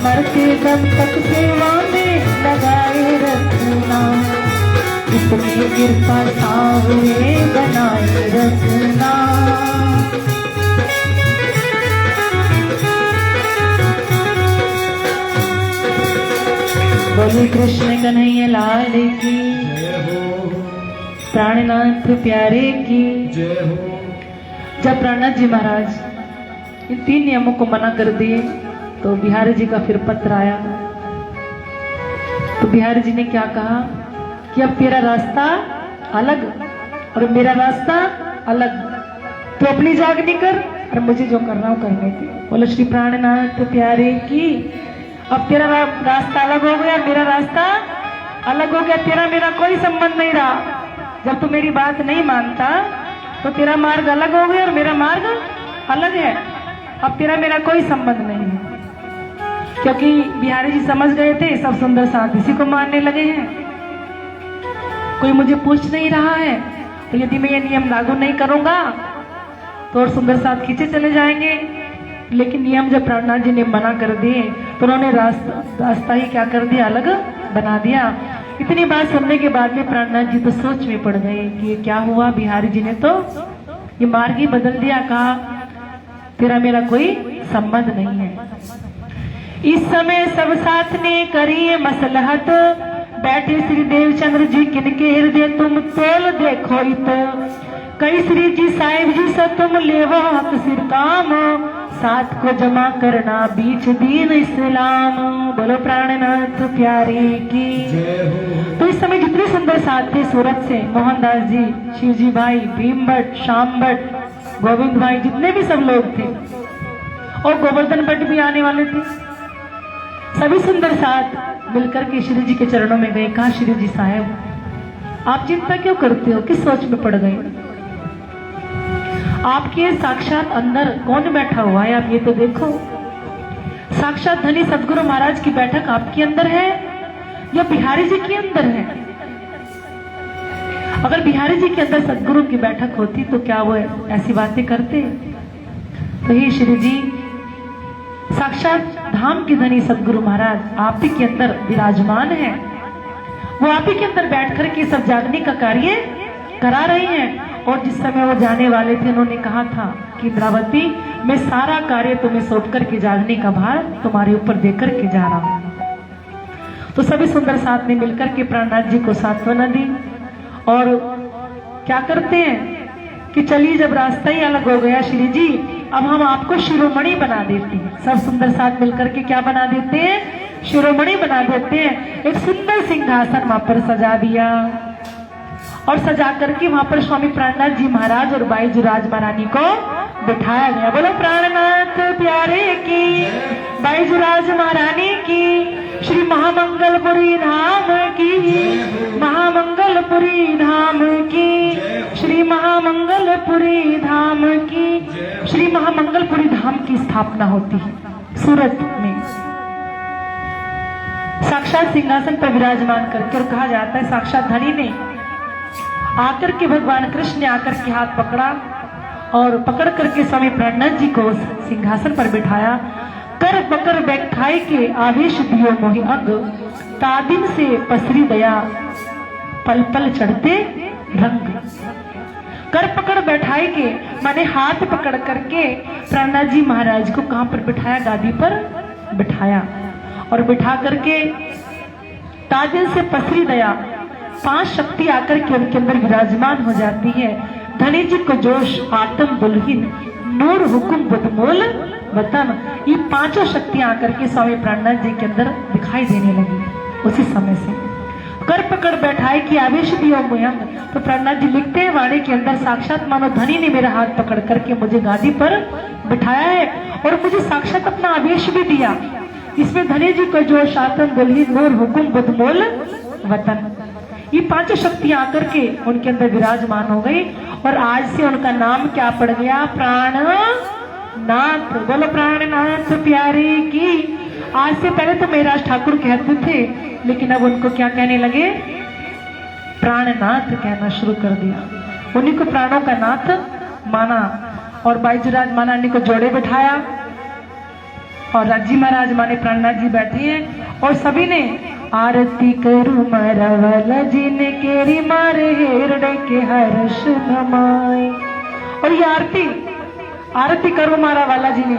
मरते दम तक सेवा में लगाए रखना। इतनी कृपा सावरे बनाए रखना। बोली कृष्ण कन्हैया लाल की, प्राणनाथ प्यारे की जय हो। जब प्राणनाथ जी महाराज इन 3 नियमों को मना कर दिए तो बिहारी जी का फिर पत्र आया। तो बिहारी जी ने क्या कहा कि अब तेरा रास्ता अलग और मेरा रास्ता अलग, तो अपनी जागनी कर और मुझे जो करना हो करने दे। बोलो श्री प्राणनाथ प्यारे की। अब तेरा रास्ता अलग हो गया, मेरा रास्ता अलग हो गया, तेरा मेरा कोई संबंध नहीं रहा। जब तू मेरी बात नहीं मानता तो तेरा मार्ग अलग हो गया और मेरा मार्ग अलग है। अब तेरा मेरा कोई संबंध नहीं है, क्योंकि बिहारी जी समझ गए थे सब सुंदर साथ इसी को मानने लगे हैं। कोई मुझे पूछ नहीं रहा है, तो यदि मैं ये नियम लागू नहीं करूंगा तो और सुंदर साथ खींचे चले जाएंगे। लेकिन नियम जब प्राणनाथ जी ने मना कर दिए तो उन्होंने रास्ता ही क्या कर दिया, अलग बना दिया। इतनी बात सुनने के बाद में प्राणनाथ जी तो सोच में पड़ गए कि ये क्या हुआ। बिहारी जी ने तो ये मार्ग ही बदल दिया, कहा तेरा मेरा कोई संबंध नहीं है। इस समय सब साथ ने करी मसलहत, बैठे श्री देवचंद्र जी किनके हृदय तुम तोल देखो इत। कई श्री जी साहिब जी से तुम लेवो हक सिर काम, साथ को जमा करना बीच दीन इस्लाम। बोलो प्राणनाथ प्यारे की। तो इस समय जितने सुंदर साथ थे सूरत से, मोहनदास जी, शिवजी भाई, भीम भट्ट, श्याम भट्ट, गोविंद भाई, जितने भी सब लोग थे, और गोवर्धन भट्ट भी आने वाले थे, सभी सुंदर साथ मिलकर के श्री जी के चरणों में गए। कहा श्री जी साहब आप चिंता क्यों करते हो, किस सोच में पड़ गए? आपके साक्षात अंदर कौन बैठा हुआ है, आप ये तो देखो। साक्षात धनी सदगुरु महाराज की बैठक आपके अंदर है या बिहारी जी के अंदर है? अगर बिहारी जी के अंदर सदगुरु की बैठक होती तो क्या वो ऐसी बातें करते? तो हे श्री जी, साक्षात धाम के धनी सदगुरु महाराज आप ही के अंदर विराजमान है। वो आप ही के अंदर बैठ कर के सब जागने का कार्य करा रहे हैं। और जिस समय वो जाने वाले थे उन्होंने कहा था कि इंद्रावती मैं सारा कार्य तुम्हें सौंप करके जागने का भार तुम्हारे ऊपर देकर के जा रहा हूं। तो सभी सुंदर साथ ने मिलकर के प्राणनाथ जी को सांत्वना दी। और क्या करते हैं कि चलिए जब रास्ता ही अलग हो गया श्री जी, अब हम आपको शिरोमणि बना देते हैं। सब सुंदर साथ मिलकर के क्या बना देते हैं, शिरोमणि बना देते हैं। एक सुंदर सिंहासन वहां पर सजा दिया और सजा करके वहां पर स्वामी प्राणनाथ जी महाराज और बाईजी राज महारानी को बिठाया गया। बोलो प्राणनाथ प्यारे की, बाईजी राज महारानी की, श्री महामंगलपुरी धाम की, महामंगलपुरी धाम की, श्री महामंगलपुरी धाम की। श्री महामंगलपुरी धाम की स्थापना होती है सूरत में, साक्षात सिंहासन पर विराजमान करके। और कहा जाता है साक्षात धनी ने आकर के, भगवान कृष्ण ने आकर के हाथ पकड़ा और पकड़ करके स्वामी प्राणनाथ जी को सिंहासन पर बिठाया। कर पकड़ बैठाए के आवेश दियो मोहि अंग, तादिन से पसरी दया पल पल चढ़ते रंग। कर पकड़ बैठाए के माने हाथ पकड़ करके प्राणनाथ जी महाराज को कहां पर बिठाया, गादी पर बिठाया। और बिठा करके तादिन से पसरी दया, 5 शक्ति आकर के उनके अंदर विराजमान हो जाती है। धनी जी को जोश आत्म दुल्हिन, नूर हुकुम बुधमोल वतन। ये 5 शक्तियां आकर के स्वामी प्राणनाथ जी के अंदर दिखाई देने लगी उसी समय से। कर पकड़ बैठाए कि आवेश दियो मुयंग। तो प्राणनाथ जी लिखते हैं वाणी के अंदर, साक्षात मानो धनी ने मेरा हाथ पकड़ करके मुझे गादी पर बिठाया है और मुझे साक्षात अपना आवेश भी दिया। इसमें धनी जी को जोश आत्म दुल्हिन, नूर हुकुम बुधमोल वतन, ये 5 शक्तियां आकर के उनके अंदर विराजमान हो गई। और आज से उनका नाम क्या पड़ गया, प्राणनाथ। बोलो प्राणनाथ प्यारे की। आज से पहले तो मेराज ठाकुर कहते थे, लेकिन अब उनको क्या कहने लगे, प्राणनाथ कहना शुरू कर दिया। उन्हीं को प्राणों का नाथ माना। और बाईजीराज महारानी को जोड़े बिठाया और राजी महाराज माने प्राणनाथ जी बैठे हैं और सभी ने आरती करू मरवल जिन केरी मारे हेरड़े के हर्ष नमाए। और ये आरती करू मारा वाला जी ने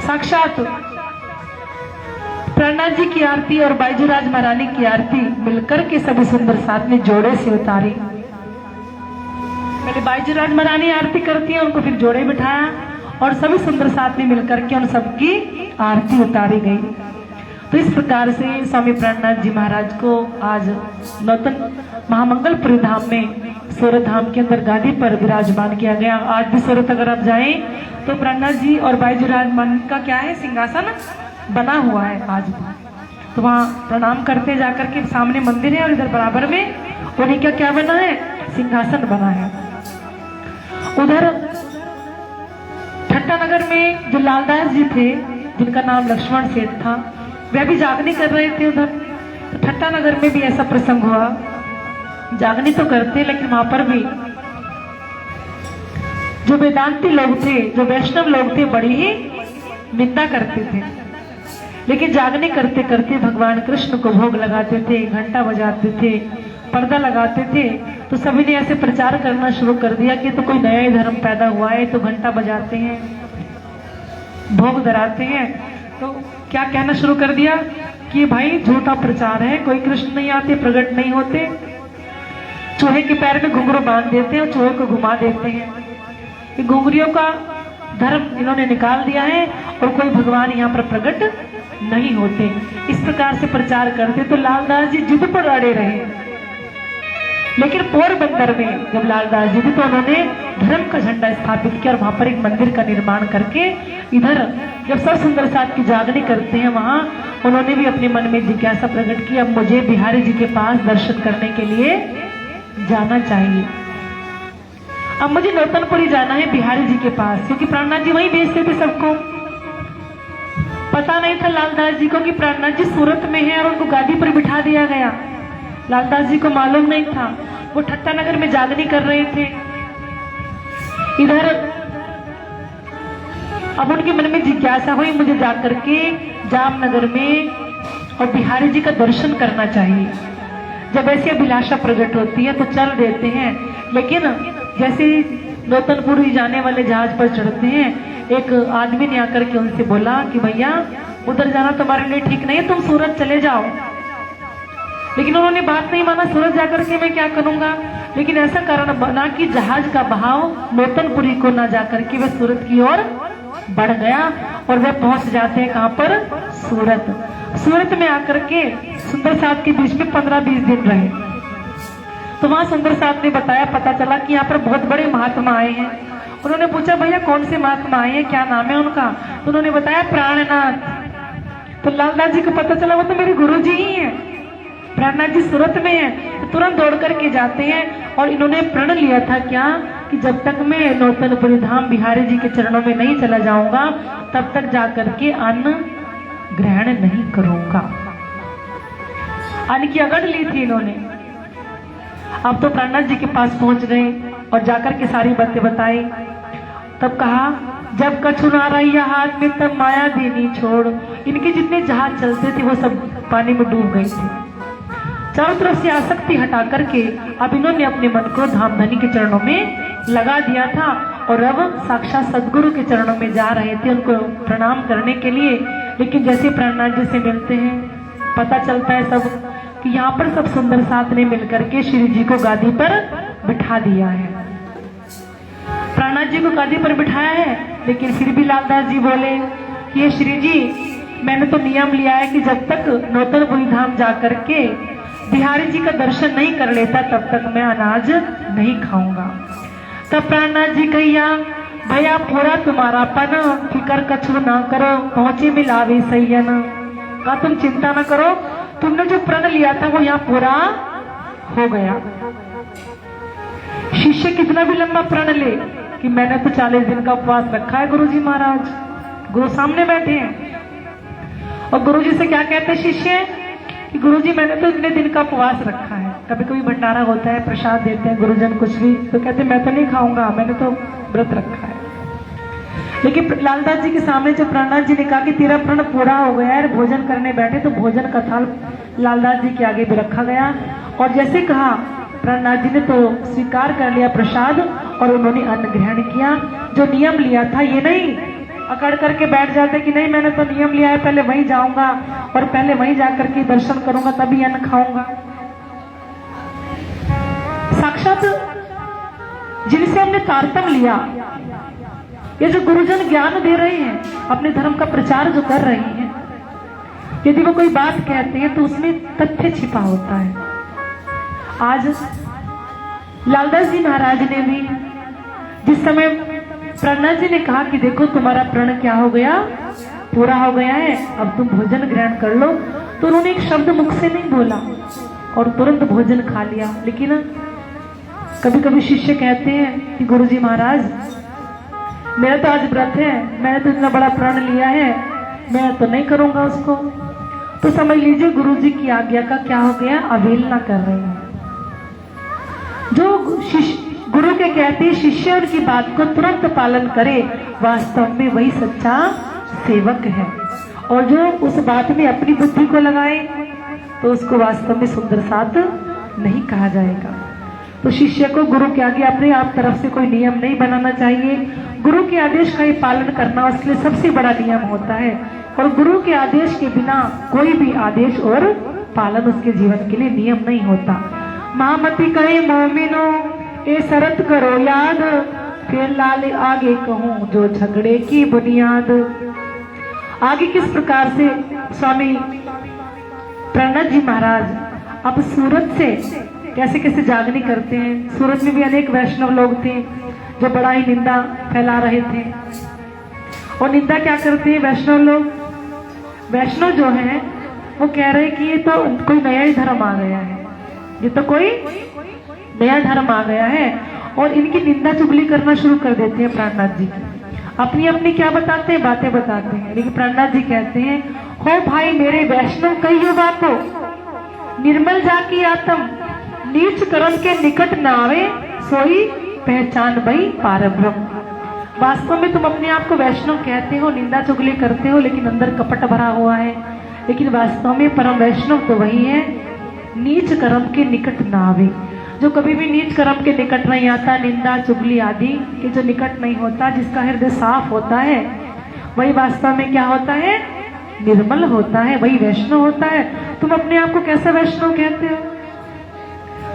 साक्षात प्राणनाथ जी की आरती और बाईजीराज महारानी की आरती मिलकर के सभी सुंदर साथ में जोड़े से उतारी। पहले बाईजीराज महारानी आरती करती है, उनको फिर जोड़े बिठाया और सभी सुंदर साथ में मिलकर के उन सबकी आरती उतारी गई। तो इस प्रकार से स्वामी प्राणनाथ जी महाराज को आज नौतन महामंगलपुरी धाम में सूरत धाम के अंदर गादी पर विराजमान किया गया। आज भी सूरत अगर आप जाएं तो प्रहलाद जी और बाईजी राजमान का क्या है, सिंहासन बना हुआ है आज भी। तो वहाँ प्रणाम करते जाकर के, सामने मंदिर है और इधर बराबर में उन्हीं का क्या बना है, सिंहासन बना है। उधर ठट्टा नगर में जो लालदास जी थे, जिनका नाम लक्ष्मण सेठ था, वह भी जागनी कर रहे थे उधर। तो ठट्टा नगर में भी ऐसा प्रसंग हुआ, जागनी तो करते लेकिन वहां पर भी जो वेदांती लोग थे, जो वैष्णव लोग थे, बड़ी ही निंदा करते थे। लेकिन जागनी करते करते भगवान कृष्ण को भोग लगाते थे, घंटा बजाते थे, पर्दा लगाते थे। तो सभी ने ऐसे प्रचार करना शुरू कर दिया कि तो कोई नया ही धर्म पैदा हुआ है, तो घंटा बजाते हैं, भोग धराते हैं। तो क्या कहना शुरू कर दिया कि भाई झूठा प्रचार है, कोई कृष्ण नहीं आते, प्रकट नहीं होते, चूहे के पैर में घुंघरू बांध देते हैं और चूहे को घुमा देते हैं। ये घुंघरियों का धर्म इन्होंने निकाल दिया है और कोई भगवान यहाँ पर प्रकट नहीं होते, इस प्रकार से प्रचार करते। तो लालदास जी जिद पर अड़े रहे। लेकिन पोरबंदर में जब लालदास जी थे तो उन्होंने धर्म का झंडा स्थापित किया और वहां पर एक मंदिर का निर्माण करके, इधर जब सब सुंदर साथ की जागनी करते हैं, वहां उन्होंने भी अपने मन में जिज्ञासा प्रकट की, अब मुझे बिहारी जी के पास दर्शन करने के लिए जाना चाहिए। अब मुझे नौतनपुरी जाना है बिहारी जी के पास, क्योंकि प्राणनाथ जी वहीं भेजते थे सबको। पता नहीं था लालदास जी को कि प्राणनाथ जी सूरत में है और उनको गादी पर बिठा दिया गया। लालदास जी को मालूम नहीं था, वो ठट्टा नगर में जागनी कर रहे थे। इधर अब उनके मन में जिज्ञासा हुई, मुझे जाकर के जामनगर में और बिहारी जी का दर्शन करना चाहिए। जब ऐसी अभिलाषा प्रकट होती है तो चल देते हैं। लेकिन जैसे नौतनपुरी जाने वाले जहाज पर चढ़ते हैं, एक आदमी ने आकर के उनसे बोला कि भैया उधर जाना तुम्हारे लिए ठीक नहीं है, तुम सूरत चले जाओ। लेकिन उन्होंने बात नहीं माना, सूरत जाकर के मैं क्या करूंगा। लेकिन ऐसा कारण बना कि जहाज का बहाव नौतनपुरी को ना जाकर के वह सूरत की ओर बढ़ गया और वह पहुंच जाते हैं कहां पर, सूरत। सूरत में आकर के सुंदर साथ के बीच में 15-20 दिन रहे। तो वहां सुंदर साथ ने बताया, पता चला कि यहाँ पर बहुत बड़े महात्मा आए हैं। उन्होंने पूछा भैया कौन से महात्मा आए हैं, क्या नाम है उनका। तो उन्होंने बताया प्राणनाथ। तो लालदास जी को पता चला वो तो मेरे गुरु जी ही हैं, प्राणनाथ जी सूरत में हैं। तो तुरंत दौड़ करके जाते हैं और इन्होंने प्रण लिया था क्या कि जब तक मैं नौतनपुरी धाम बिहारी जी के चरणों में नहीं चला जाऊंगा तब तक जाकर के अन्न ग्रहण नहीं करूंगा। अन्न की अगड़ ली थी इन्होंने। अब तो प्राणनाथ जी के पास पहुंच गए और जाकर के सारी बातें बताई। तब कहा जब कछु ना रही हाथ में तब माया देनी छोड़। इनके जितने जहाज चलते थे वो सब पानी में डूब गए थे। चारों तरफ से आसक्ति हटा करके अब इन्होंने अपने मन को धामधनी के चरणों में लगा दिया था और अब साक्षात सदगुरु के चरणों में जा रहे थे उनको प्रणाम करने के लिए। लेकिन जैसे प्राणनाथ जी से मिलते हैं पता चलता है सब कि यहाँ पर सब सुंदर साथ ने मिलकर के श्री जी को गादी पर बिठा दिया है। प्राणनाथ जी को गादी पर बिठाया है, लेकिन फिर भी लालदास जी बोले कि ये श्री जी मैंने तो नियम लिया है कि जब तक नौतनपुरी धाम जाकर के बिहारी जी का दर्शन नहीं कर लेता तब तक मैं अनाज नहीं खाऊंगा। तब प्राणनाथ जी कहिया भैया पूरा तुम्हारा पन फिकर कछु ना करो, पहुंचे मिलावे सैयन। कहा तुम चिंता ना करो, तुमने जो प्रण लिया था वो यहाँ पूरा हो गया। शिष्य कितना भी लंबा प्रण ले कि मैंने तो 40 दिन का उपवास रखा है गुरुजी महाराज, गुरु सामने बैठे हैं और गुरुजी से क्या कहते हैं शिष्य कि गुरुजी मैंने तो इतने दिन का उपवास रखा है। कभी कभी भंडारा होता है, प्रसाद देते हैं गुरुजन कुछ भी, तो कहते हैं मैं तो नहीं खाऊंगा, मैंने तो व्रत रखा है। लेकिन लालदास जी के सामने जब प्राणनाथ जी ने कहा कि तेरा प्रण पूरा हो गया है, भोजन करने बैठे, तो भोजन का थाल लालदास जी के आगे भी रखा गया और जैसे कहा प्राणनाथ जी ने तो स्वीकार कर लिया प्रसाद और उन्होंने अन्न ग्रहण किया। जो नियम लिया था ये नहीं अकड़ करके बैठ जाते कि नहीं मैंने तो नियम लिया है, पहले वहीं जाऊंगा और पहले वहीं जाकर के दर्शन करूंगा तभी अन्न खाऊंगा। साक्षात जिनसे हमने तारतम्य लिया, ये जो गुरुजन ज्ञान दे रहे हैं, अपने धर्म का प्रचार जो कर रहे हैं, यदि वो कोई बात कहते हैं तो उसमें तथ्य छिपा होता है। आज लालदास जी महाराज ने भी जिस समय प्रहलाद जी ने कहा कि देखो तुम्हारा प्रण क्या हो गया, पूरा हो गया है, अब तुम भोजन ग्रहण कर लो, तो उन्होंने एक शब्द मुख से नहीं बोला और तुरंत भोजन खा लिया। लेकिन कभी कभी शिष्य कहते हैं कि गुरुजी महाराज मेरा तो आज व्रत है, मैंने तो इतना बड़ा प्रण लिया है, मैं तो नहीं करूंगा उसको। तो समझ लीजिए गुरुजी की आज्ञा का क्या हो गया, अवहेलना कर रहे हैं। जो गुरु के कहते शिष्य उनकी बात को तुरंत पालन करे, वास्तव में वही सच्चा सेवक है। और जो उस बात में अपनी बुद्धि को लगाए तो उसको वास्तव में सुंदर साथ नहीं कहा जाएगा। तो शिष्य को गुरु के आगे अपने आप तरफ से कोई नियम नहीं बनाना चाहिए। गुरु के आदेश का ही पालन करना उसके लिए सबसे बड़ा नियम होता है, और गुरु के आदेश के बिना कोई भी आदेश और पालन उसके जीवन के लिए नियम नहीं होता। महामती कहे मोमिनो ए शरत करो याद, फिर लाले आगे कहूं जो झगड़े की बुनियाद। आगे किस प्रकार से स्वामी प्रणत जी महाराज अब सूरत से कैसे कैसे जागनी करते हैं। सूरत में भी अनेक वैष्णव लोग थे जो बड़ा ही निंदा फैला रहे थे। और निंदा क्या करते हैं वैष्णव लोग, वैष्णव जो हैं वो कह रहे कि ये तो कोई नया ही धर्म आ गया है, ये तो कोई नया धर्म आ गया है, और इनकी निंदा चुगली करना शुरू कर देते हैं प्राणनाथ जी की। अपनी अपनी क्या बताते हैं, बातें बताते हैं। लेकिन प्राणनाथ जी कहते हैं हो भाई मेरे वैष्णव कहियो बातो, निर्मल जाकी आत्म नीच कर्म के निकट न आवे, सोई पहचान भई पारब्रह्म। वास्तव में तुम अपने आप को वैष्णव कहते हो, निंदा चुगली करते हो, लेकिन अंदर कपट भरा हुआ है। लेकिन वास्तव में परम वैष्णव तो वही है नीच कर्म के निकट न आवे, जो कभी भी नीच कर्म के निकट नहीं आता, निंदा चुगली आदि के जो निकट नहीं होता, जिसका हृदय साफ होता है, वही वास्तव में क्या होता है, निर्मल होता है, वही वैष्णव होता है। तुम अपने आप को कैसा वैष्णव कहते हो?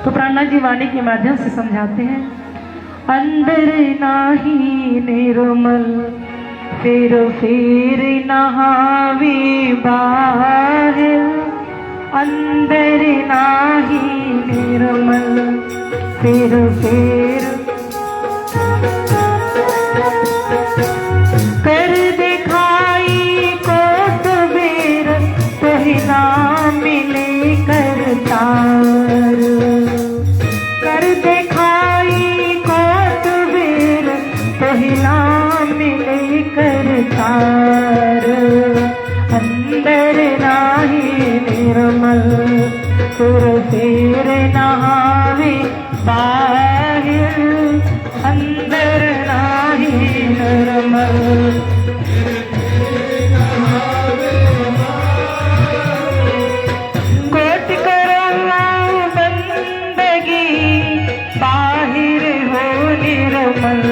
तो प्राणनाथ जी वाणी के माध्यम से समझाते हैं, अंदर नाही निर्मल फिर नहावे बाहर, अंदर नाही निर्मल फिर कर दिखाई को सवेर, पहिला मिले करतार, कर दिखाई को सवेर, पहिला मिले करतार, अंदर नाही निर्मल फिर नहावे बाहर, अंदर नाही निर्मल कोट करो बंदगी, बाहिर हो निर्मल,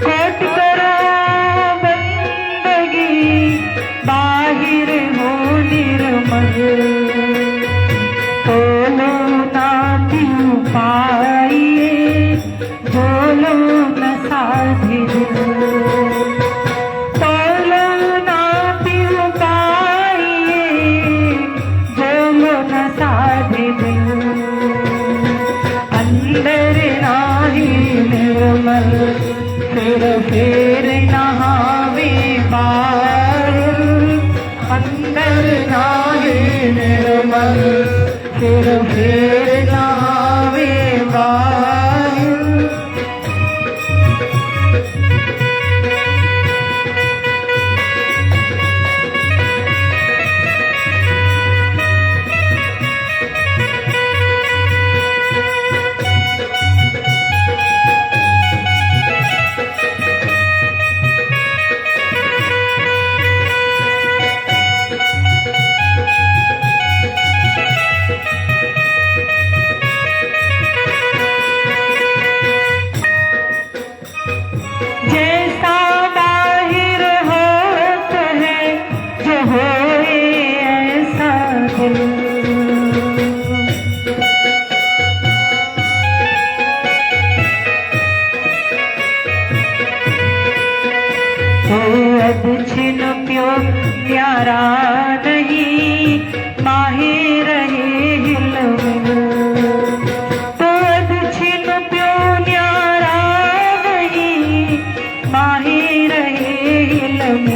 कोट करो बंदगी, बाहिर हो निर्मल, बोलो ना क्यों पाइए बोलो न साधि, बोलो ना क्यों पाइए बोलो न साधि, अंदर नाही निर्मल फिर नहावे बाहर, अंदर नाही निर्मल फिर नहावे बाहर। छिन प्यो न्यारा नहीं, माहे रहे हिल तो माही रहे इल्म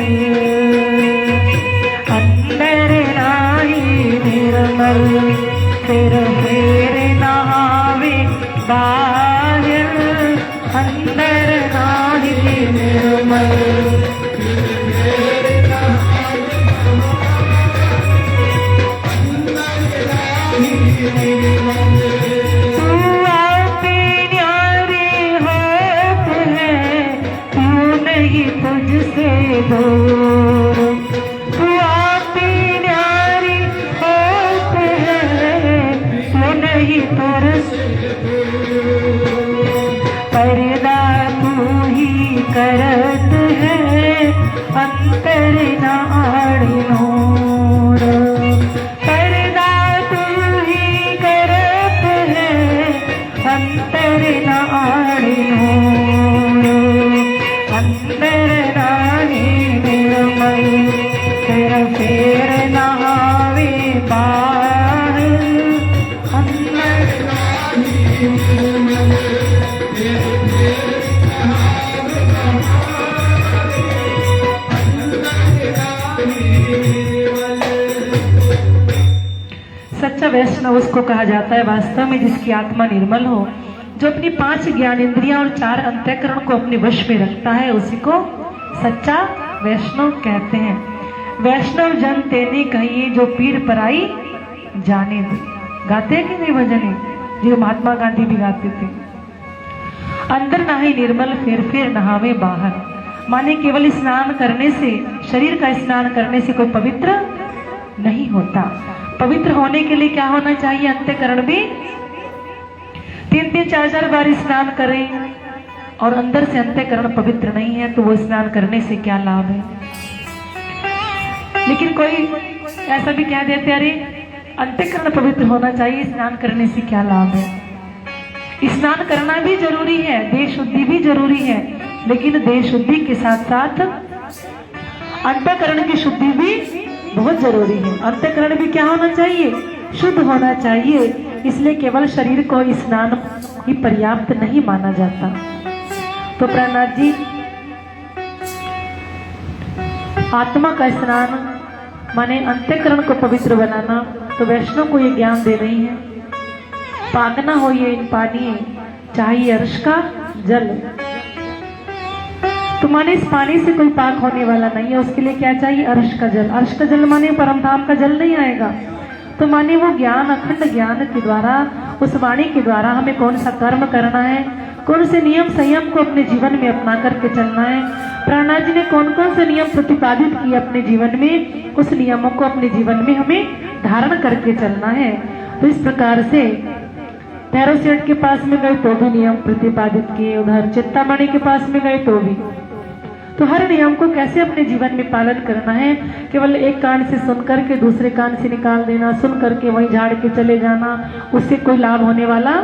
अंदर नाही निर्मल फिर फेर नहावे बाहर अंदर नाही निर्मल तुझसे दूर तू आपी न्यारी होत है तू नहीं तुझसे पर्दा तू ही करत है अंतर नाड़ी नूर पर्दा तू ही करत है अंतर नाड़ी नूर अंदर रानी निर्मल फिर फेर नहावे बाहर अंदर रानी निर्मल फिर फेर नहावे बाहर अंदर रानी निर्मल। सच्चा वैष्णव उसको कहा जाता है वास्तव में जिसकी आत्मा निर्मल हो, जो अपनी 5 ज्ञानेंद्रियां और 4 अंतःकरण को अपने वश में रखता है, उसी को सच्चा वैष्णव कहते हैं। वैष्णव जन तेने कहिए जो पीर पराई जाने दे। गाते हैं कि नहीं भजन है जो महात्मा गांधी भी गाते थे। अंदर नहाई निर्मल फिर नहावे बाहर, माने केवल स्नान करने से, शरीर का स्नान करने से कोई पवित्र नहीं होता। पवित्र होने के लिए क्या होना चाहिए? अंतःकरण भी 3-3 4-4 बार स्नान करें और अंदर से अंतःकरण पवित्र नहीं है तो वो स्नान करने से क्या लाभ है? लेकिन कोई ऐसा भी कह देते अरे अंतःकरण पवित्र होना चाहिए, स्नान करने से क्या लाभ है? स्नान करना भी जरूरी है, देह शुद्धि भी जरूरी है, लेकिन देह शुद्धि के साथ साथ अंतःकरण की शुद्धि भी बहुत जरूरी है। अंतःकरण भी क्या होना चाहिए? शुद्ध होना चाहिए। इसलिए केवल शरीर को स्नान ही पर्याप्त नहीं माना जाता। तो प्रहलाद जी आत्मा का स्नान माने अंतःकरण को पवित्र बनाना, तो वैष्णव को ये ज्ञान दे रही है। पागना हो ये इन पानी चाहिए अर्श का जल, तो माने इस पानी से कोई पाक होने वाला नहीं है, उसके लिए क्या चाहिए? अर्श का जल। अर्श का जल माने परम धाम का जल नहीं आएगा, तो माने वो ज्ञान, अखंड ज्ञान के द्वारा, उस वाणी के द्वारा हमें कौन सा कर्म करना है, कौन से नियम संयम को अपने जीवन में अपना करके चलना है। प्रहलाद जी ने कौन कौन से नियम प्रतिपादित किए अपने जीवन में, उस नियमों को अपने जीवन में हमें धारण करके चलना है। तो इस प्रकार से भैरव सेठ के पास में गए तो भी नियम प्रतिपादित किए, उधर चिंतामणि के पास में गए तो भी। तो हर नियम को कैसे अपने जीवन में पालन करना है? केवल एक कान से सुन करके दूसरे कान से निकाल देना, सुन करके वहीं झाड़ के चले जाना, उससे कोई लाभ होने वाला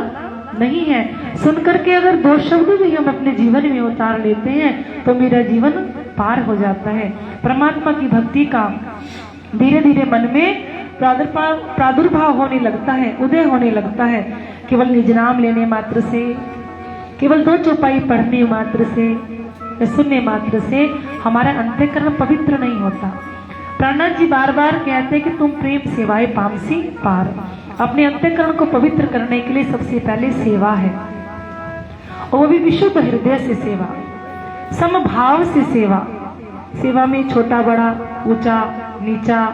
नहीं है। सुन करके अगर 2 शब्द भी हम अपने जीवन में उतार लेते हैं तो मेरा जीवन पार हो जाता है। परमात्मा की भक्ति का धीरे धीरे मन में प्रादुर्भाव होने लगता है, उदय होने लगता है। केवल निज नाम लेने मात्र से, केवल 2 चौपाई पढ़ने मात्र से, सुनने मात्र से हमारा अंतःकरण पवित्र नहीं होता। प्रहलाद जी बार बार कहते हैं कि तुम प्रेम सेवाए पामसी पार। अपने अंतःकरण को पवित्र करने के लिए सबसे पहले सेवा है, और वो भी विशुद्ध हृदय से सेवा, समभाव से सेवा। सेवा में छोटा बड़ा, ऊंचा नीचा,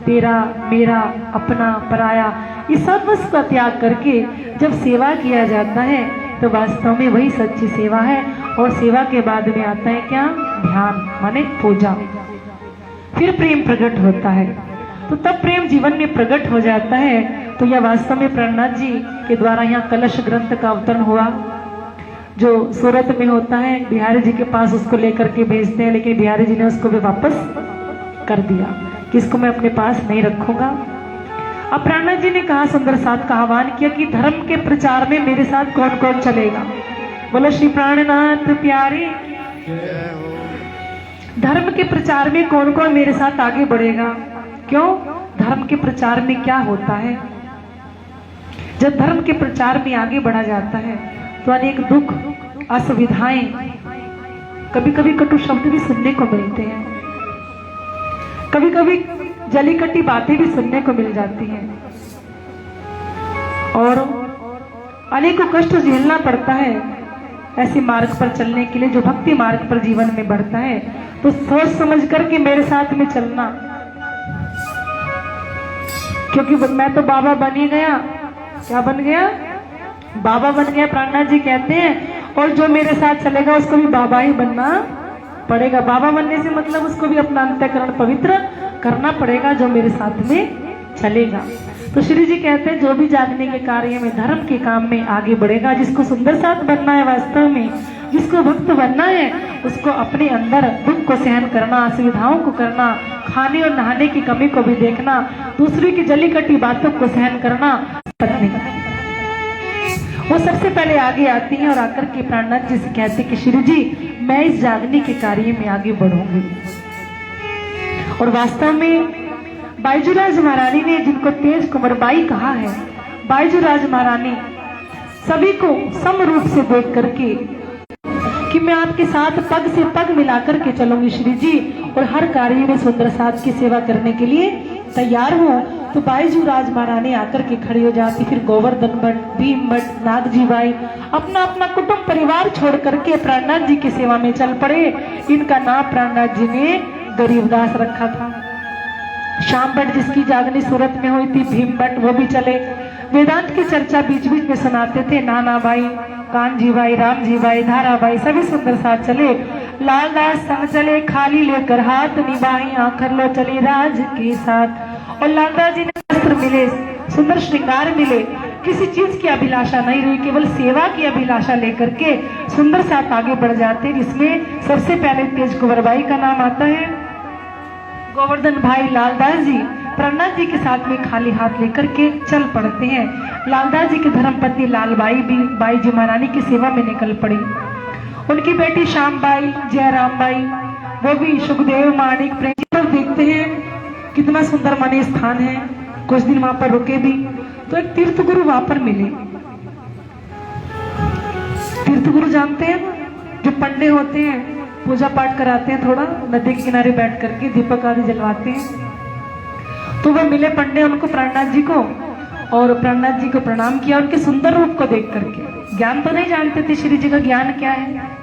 तेरा मेरा, अपना पराया, इस सब का त्याग करके जब सेवा किया जाता है तो वास्तव में वही सच्ची सेवा है। और सेवा के बाद में आता है क्या? ध्यान माने पूजा। फिर प्रेम प्रकट होता है। तो तब प्रेम जीवन में प्रकट हो जाता है। तो यह वास्तव में प्रहलाद जी के द्वारा यहाँ कलश ग्रंथ का अवतरण हुआ, जो सूरत में होता है। बिहारी जी के पास उसको लेकर के भेजते हैं, लेकिन बिहारी जी ने उसको भी वापस कर दिया कि इसको मैं अपने पास नहीं रखूंगा। अब प्रहलाद जी ने कहा, सुंदर साथ का आह्वान किया कि धर्म के प्रचार में मेरे साथ कौन कौन चलेगा? बोलो श्री प्राणनाथ प्यारे, धर्म के प्रचार में कौन कौन मेरे साथ आगे बढ़ेगा? क्यों? धर्म के प्रचार में क्या होता है? जब धर्म के प्रचार में आगे बढ़ा जाता है तो अनेक दुख असुविधाएं कभी कभी कटु शब्द भी सुनने को मिलते हैं, कभी कभी जली कटी बातें भी सुनने को मिल जाती हैं, और अनेकों कष्ट झेलना पड़ता है ऐसे मार्ग पर चलने के लिए, जो भक्ति मार्ग पर जीवन में बढ़ता है। तो सोच समझ करके मेरे साथ में चलना, क्योंकि मैं तो बाबा बन ही गया। क्या बन गया? बाबा बन गया। प्राणनाथ जी कहते हैं, और जो मेरे साथ चलेगा उसको भी बाबा ही बनना पड़ेगा। बाबा बनने से मतलब उसको भी अपना अंतःकरण पवित्र करना पड़ेगा, जो मेरे साथ में चलेगा। तो श्री जी कहते हैं, जो भी जागने के कार्य में, धर्म के काम में आगे बढ़ेगा, जिसको सुंदर साथ बनना है, वास्तव में जिसको भक्त बनना है, उसको अपने अंदर दुख को सहन करना, असुविधाओं को करना, खाने और नहाने की कमी को भी देखना, दूसरे की जली कटी बातों को सहन करना, पत्नी वो सबसे पहले आगे आती है और आकर के प्राणनाथ जी से कहती कि श्री जी, मैं इस जागने के कार्य में आगे बढ़ूंगी। और वास्तव में बाईजूराज महारानी ने, जिनको तेज कुंवरबाई कहा है, बाईजूराज महारानी सभी को सम रूप से देख करके कि मैं आपके साथ पग से पग मिलाकर के चलूंगी श्री जी, और हर कार्य में सुंदर साथ की सेवा करने के लिए तैयार हूँ। तो बाईजूराज महारानी आकर के खड़ी हो जाती। फिर गोवर्धन भट्ट, भीम भट्ट, नागजी बाई अपना अपना कुटुंब परिवार छोड़ करके प्राणनाथ जी की सेवा में चल पड़े। इनका नाम प्राणनाथ जी ने गरीबदास रखा था। श्याम भट्ट जिसकी जागनी सूरत में हुई थी, भीम भट्ट, वो भी चले। वेदांत की चर्चा बीच बीच में सुनाते थे। नाना by, Kanji by, Ramji by, धारा बाई सभी सुंदर साथ चले। लालदास संग चले, खाली लेकर हाथ निभाई, आखिर लो चले राज के साथ। और लालदास जी ने वस्त्र मिले, सुंदर श्रृंगार मिले, किसी चीज की अभिलाषा नहीं रही, केवल सेवा की अभिलाषा लेकर के सुंदर साथ आगे बढ़ जाते। जिसमें सबसे पहले तेज कुंवरबाई का नाम आता है। गोवर्धन भाई लालदास जी प्राणनाथ जी के साथ में खाली हाथ लेकर के चल पड़ते हैं। लालदास जी की धर्मपत्नी लालबाई भी बाई जी महारानी की सेवा में निकल पड़ी। उनकी बेटी श्याम बाई, जयराम बाई, वो भी सुखदेव, माणिक, प्रेम पर देखते हैं कितना सुंदर माने स्थान है। कुछ दिन वहां पर रुके भी तो एक तीर्थ गुरु वहां पर मिले। तीर्थ गुरु जानते हैं ना, जो पंडे होते हैं, पूजा पाठ कराते हैं, थोड़ा नदी के किनारे बैठ करके दीपक आदि जलवाते हैं। तो वो मिले पंडे उनको, प्राणनाथ जी को, और प्राणनाथ जी को प्रणाम किया। उनके सुंदर रूप को देख करके, ज्ञान तो नहीं जानते थे श्री जी का ज्ञान क्या है,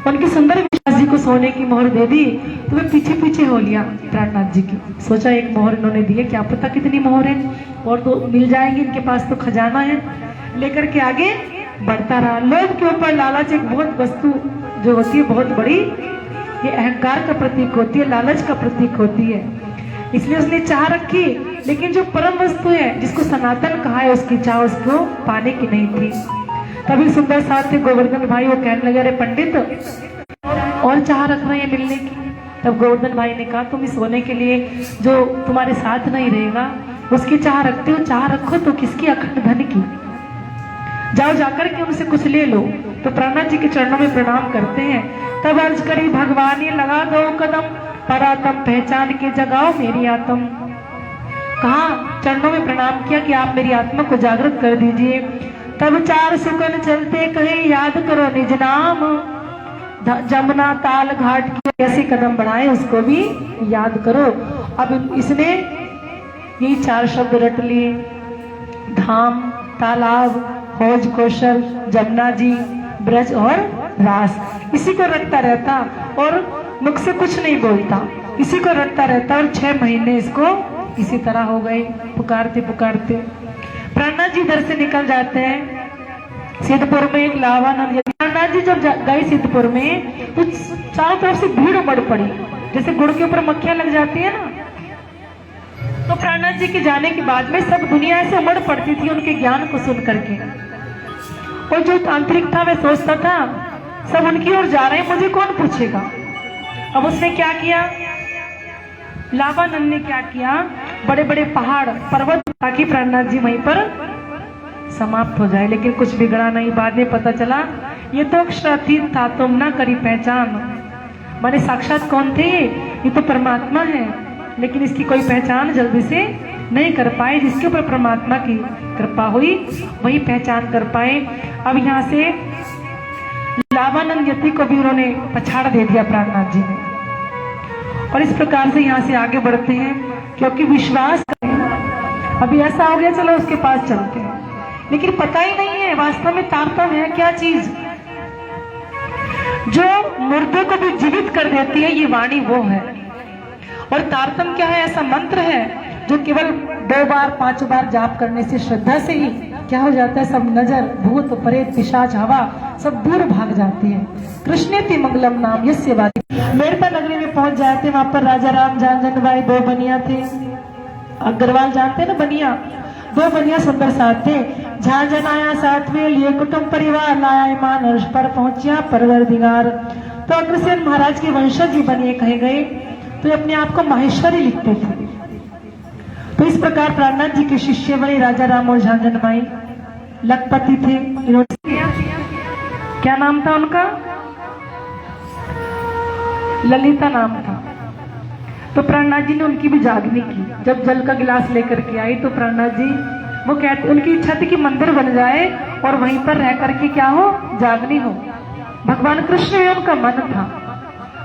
उनके सुंदर विश्वास जी को सोने की मोहर दे दी। तो वे पीछे पीछे हो लिया प्राणनाथ जी की। सोचा एक मोहर इन्होंने दी है, क्या पता कितनी मोहर है, और तो मिल जाएंगे, इनके पास तो खजाना है। लेकर के आगे बढ़ता रहा। लोभ के ऊपर लालच एक बहुत वस्तु जो होती है, बहुत बड़ी, ये अहंकार का प्रतीक होती है, लालच का प्रतीक होती है। इसलिए उसने चाह रखी, लेकिन जो परम वस्तु है, जिसको सनातन कहा है, उसकी चाह उसको पाने की नहीं थी। तभी सुंदर साथ थे गोवर्धन भाई, वो कहने लगे, अरे पंडित और चाह रख रहे हैं मिलने की। तब गोवर्धन भाई ने कहा, तुम इस सोने के लिए जो तुम्हारे साथ नहीं रहेगा उसकी चाह रखते हो, चाह रखो तो किसकी, अखंड धन की। जाओ जाकर के उनसे कुछ ले लो। तो प्राणनाथ जी के चरणों में प्रणाम करते हैं। तब अर्ज करी भगवानी, लगा दो कदम, परातम पहचान के जगाओ मेरी आत्म। कहा, चरणों में प्रणाम किया कि आप मेरी आत्मा को जागृत कर दीजिए। तब चार सुकन चलते कहे, याद करो निज नाम, जमुना ताल घाट की कैसे कदम बढ़ाए उसको भी याद करो। अब इसने यही चार शब्द रट लिए, धाम, तालाब, हौज, कौशल, जमुना जी, ब्रज और रास। इसी को रटता रहता और मुख से कुछ नहीं बोलता, इसी को रटता रहता। और 6 महीने इसको इसी तरह हो गए, पुकारते पुकारते। प्राणनाथ जी इधर से निकल जाते हैं। सिद्धपुर में एक लावानंद, प्राणनाथ जी जब गए सिद्धपुर में तो चारों तरफ से भीड़ उमड़ पड़ी, जैसे गुड़ के ऊपर मक्खियां लग जाती है ना। तो प्राणनाथ जी के जाने के बाद में सब दुनिया ऐसे उमड़ पड़ती थी उनके ज्ञान को सुन करके। और जो तांत्रिक था वह सोचता था सब उनकी ओर जा रहे हैं, मुझे कौन पूछेगा। अब उसने क्या किया, लावानंद ने क्या किया, बड़े बड़े पहाड़ पर्वत, ताकि प्राणनाथ जी वहीं पर समाप्त हो जाए। लेकिन कुछ बिगड़ा नहीं। बाद में पता चला ये तो अक्षरातीत था, तुम ना करी पहचान। माने साक्षात कौन थे, ये तो परमात्मा है, लेकिन इसकी कोई पहचान जल्दी से नहीं कर पाए। जिसके ऊपर परमात्मा की कृपा हुई वही पहचान कर पाए। अब यहाँ से लावानंद यति को भी उन्होंने पछाड़ दे दिया प्राणनाथ जी ने। और इस प्रकार से यहाँ से आगे बढ़ते हैं, क्योंकि विश्वास अभी ऐसा हो गया चलो उसके पास चलते हैं, लेकिन पता ही नहीं है वास्तव में तारतम्य है क्या चीज। जो मुर्दे को भी जीवित कर देती है ये वाणी वो है, और तारतम्य क्या है, ऐसा मंत्र है जो केवल 2 बार 5 बार जाप करने से, श्रद्धा से ही क्या हो जाता है, सब नजर भूत प्रेत पिशाच हवा सब दूर भाग जाती है। कृष्णेति मंगलम नाम यस्य वादी। मेड़ता नगरी में पहुंच जाते, वहां पर राजा राम झांझन भाई 2 बनिया थे। अग्रवाल जानते हैं ना बनिया, 2 बनिया सुंदर साथ थे। झांझन आया साथ में लिए कुटुंब परिवार लाया ईमान अर्श पर पहुंचिया परवरदिगार। तो अग्रसेन महाराज के वंशज ही बनिए कहे गए, तो अपने आप को माहेश्वरी लिखते थे। तो इस प्रकार प्राणनाथ जी के शिष्य बने राजा राम और झांझन माई लखपति थे। इन्होंने क्या नाम था उनका, ललिता नाम था। तो प्राणनाथ जी ने उनकी भी जागनी की। जब जल का गिलास लेकर के आई तो प्राणनाथ जी वो कहते, उनकी इच्छा थी कि मंदिर बन जाए और वहीं पर रह करके क्या हो, जागनी हो। भगवान कृष्ण में उनका मन था।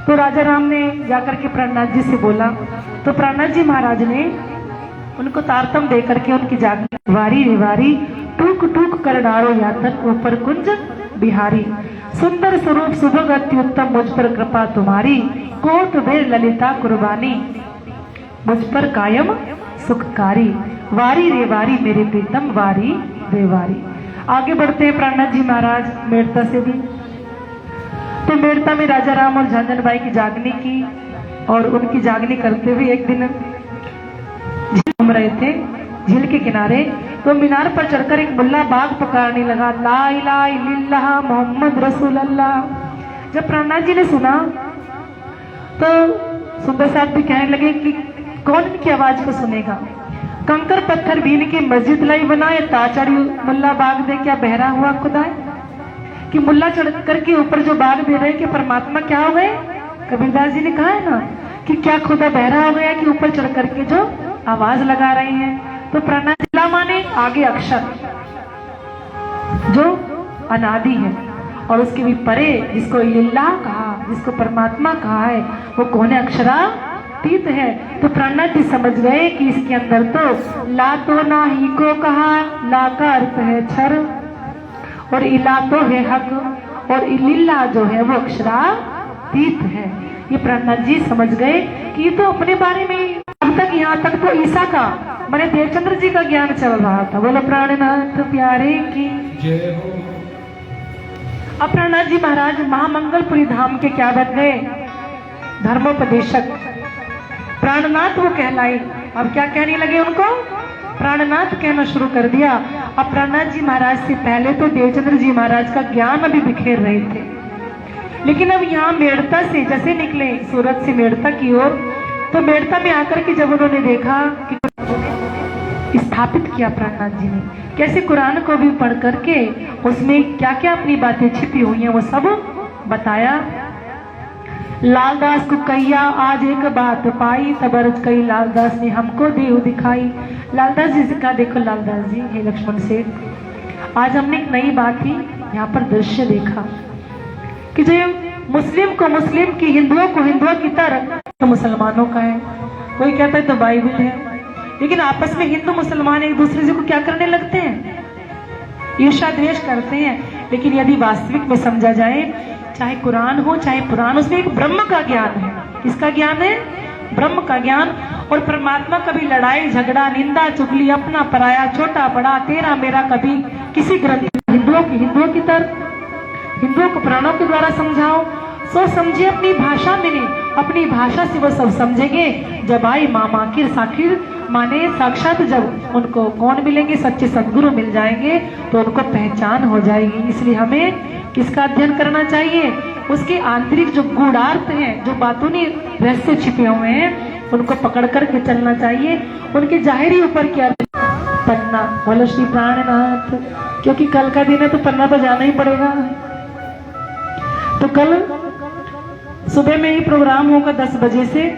तो राजा राम ने जाकर के प्राणनाथ जी से बोला, तो प्राणनाथ जी महाराज ने उनको तारतम दे करके उनकी जागनी, वारी विवारी टूक टूक कर डारो यातन ऊपर कुंज बिहारी, सुंदर स्वरूप सुभग अति उत्तम मुझ पर कृपा तुम्हारी, कोट वेर ललिता कुर्बानी मुझ पर कायम सुखकारी, वारी रे वारी मेरे प्रीतम वारी रे वारी। आगे बढ़ते हैं प्राणनाथ जी महाराज मेड़ता से भी। तो मेड़ता में राजा राम और झांझन बाई की जागनी की, और उनकी जागनी करते हुए एक दिन घूम रहे थे झील के किनारे। तो मीनार पर चढ़कर एक मुल्ला बाग पुकारने लगा, ला इलाहा इल्लल्लाह मोहम्मद रसूलुल्लाह। जब प्राणनाथ जी ने सुना तो सुंदर साहब भी कहने लगे कि कौन इनकी आवाज को सुनेगा। कंकर पत्थर बीन के मस्जिद लाई बनाए, ताचड़ी मुल्ला बाग दे क्या बहरा हुआ खुदाए। कि मुल्ला चढ़ करके ऊपर जो बाग दे रहे कि परमात्मा क्या हो गए, कबीरदास जी ने कहा है ना कि क्या खुदा बहरा हो गया कि ऊपर चढ़ करके जो आवाज लगा रहे हैं। तो प्राणनाथ माने आगे अक्षर जो अनादि है, और उसके भी परे जिसको इल्लाह कहा, जिसको परमात्मा कहा है, वो कौन है, अक्षरातीत है। तो प्राणनाथ जी समझ गए कि इसके अंदर तो ला तो ना ही को कहा, ला का अर्थ है क्षर, और इला तो है हक, और इल्लाह जो है वो अक्षरातीत है। ये प्राणनाथ जी समझ गए कि ये तो अपने बारे में, अब तक यहाँ तक तो ईसा का मैंने देवचंद्र जी का ज्ञान चल रहा था। बोलो प्राणनाथ प्यारे की जय हो। अब प्राणनाथ जी महाराज महामंगलपुरी धाम के क्या बन गए, धर्मोपदेशक। प्राणनाथ वो कहलाई, अब क्या कहने लगे उनको, प्राणनाथ कहना शुरू कर दिया। अब प्राणनाथ जी महाराज से पहले तो देवचंद्र जी महाराज का ज्ञान अभी बिखेर रहे थे, लेकिन अब यहाँ मेड़ता से जैसे निकले सूरत से मेड़ता की ओर, तो मेड़ता में आकर के जब उन्होंने देखा कि स्थापित किया प्राणनाथ जी ने, कैसे कुरान को भी पढ़ करके उसमें क्या क्या अपनी बातें छिपी हुई हैं वो सब बताया। लालदास को कैया आज एक बात पाई, तब अर्ज कई लालदास ने हमको देव दिखाई। लालदास जी से कहा, देखो लालदास जी, हे लक्ष्मण सेठ, आज हमने एक नई बात ही यहाँ पर दृश्य देखा कि जो मुस्लिम को मुस्लिम की, हिंदुओं को हिंदुओं की तरह, तो मुसलमानों का है, कोई कहता है तो बाइबल है, लेकिन आपस में हिंदू मुसलमान एक दूसरे से को क्या करने लगते हैं, ईर्ष्या द्वेष करते हैं। लेकिन यदि वास्तविक में समझा जाए, चाहे कुरान हो चाहे पुराण, उसमें एक ब्रह्म का ज्ञान है। किसका ज्ञान है, ब्रह्म का ज्ञान। और परमात्मा कभी लड़ाई झगड़ा निंदा चुगली अपना पराया छोटा बड़ा तेरा मेरा कभी किसी ग्रंथ, हिंदुओं की तरह हिंदुओं को पुराणों के द्वारा समझाओ, सो समझे अपनी भाषा में, अपनी भाषा से वो सब समझेंगे। जब आई मामा किर साखिर माने साक्षात, जब उनको कौन मिलेंगे, सच्चे सदगुरु मिल जाएंगे, तो उनको पहचान हो जाएगी। इसलिए हमें किसका अध्ययन करना चाहिए, उसके आंतरिक जो गूढ़ार्थ हैं, जो बातों में रहस्य छिपे हुए हैं, उनको पकड़ करके चलना चाहिए। उनके जाहिरी ऊपर क्या पन्ना, बोलो श्री प्राणनाथ, क्योंकि कल का दिन है तो पन्ना तो जाना ही पड़ेगा। तो कल सुबह में ही प्रोग्राम होगा 10 बजे से।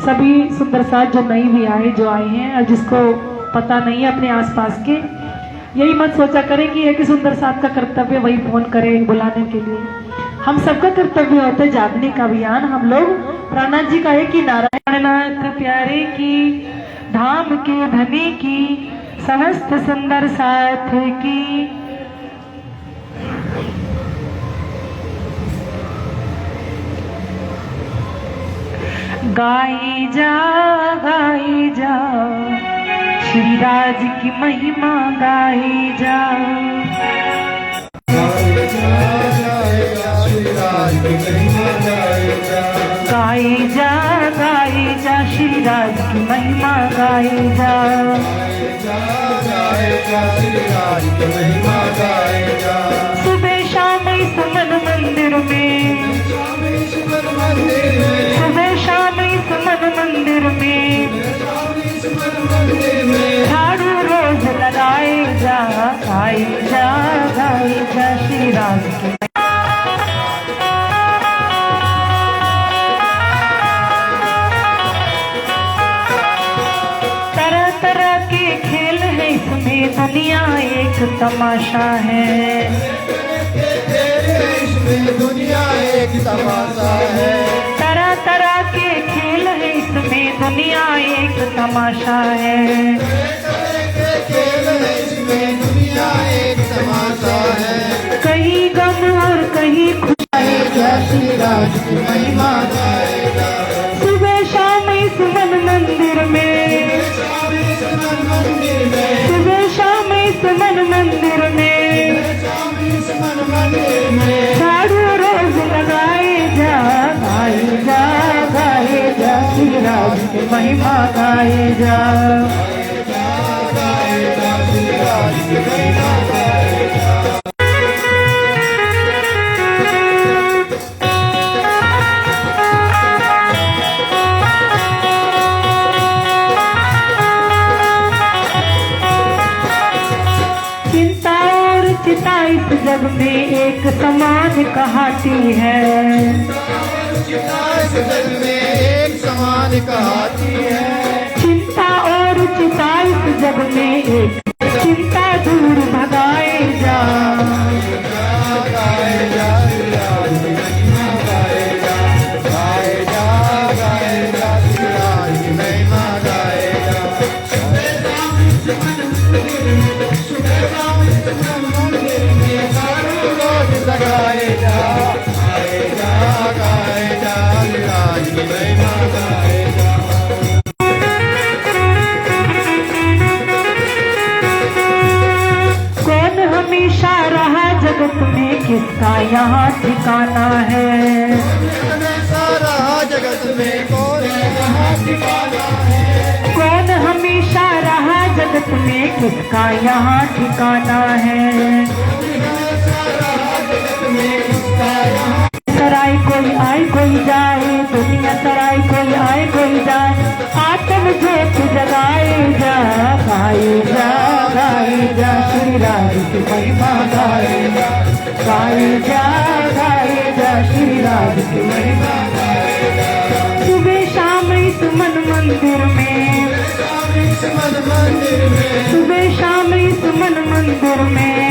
सभी सुंदर साथ जो नई भी आए, जो आए हैं और जिसको पता नहीं है अपने आसपास के, यही मत सोचा करें कि एक ही सुंदर साथ का कर्तव्य वही फोन करे बुलाने के लिए। हम सबका कर्तव्य होता है जागने का अभियान। हम लोग प्राणनाथ जी का एक ही नारायण प्यारे की धाम के धनी की समस्त सुंदर साथ की गाई जा श्री राज की महिमा गाई जा। गाई जा श्री राज की महिमा गाई जा। सुबह शाम इस मन मंदिर में, सुबह शाम इस मन मंदिर में झाड़ू रोज लगाए जा। गाई जा श्री राज की। दुनिया एक तमाशा है, इसमें दुनिया एक तमाशा है। तरह तरह के खेल है इसमें दुनिया एक तमाशा है। खेल है इसमें दुनिया एक तमाशा है। कहीं गम और कहीं खुशी श्री राज की महिमा गाएगा। सुबह शाम इस मन मंदिर में, सुबह शाम इस मन मंदिर में झाड़ू रोज लगाए जा। गाए जा श्री राज की महिमा गाए जा। चिता इस जग में एक समान कहाती है। इस जग में एक समान कहाती है। चिंता और चिता इस जग में एक, चिंता दूर भगाए जा। कौन हमेशा रहा जगत में किसका यहाँ ठिकाना है। जगत में कौन यहाँ ठिकाना है। कौन हमेशा रहा जगत में किसका यहाँ ठिकाना है। सराय कोई आए कोई जाए, दुनिया सराय कोई आए कोई जाए, आत्म ज्योत जगाए जा। गाए जा श्री राज की महिमा गाए जा। गाए जा श्री राज की महिमा गाए जा। सुबह शाम इस मन मंदिर में, सुबह शाम इस मन मंदिर में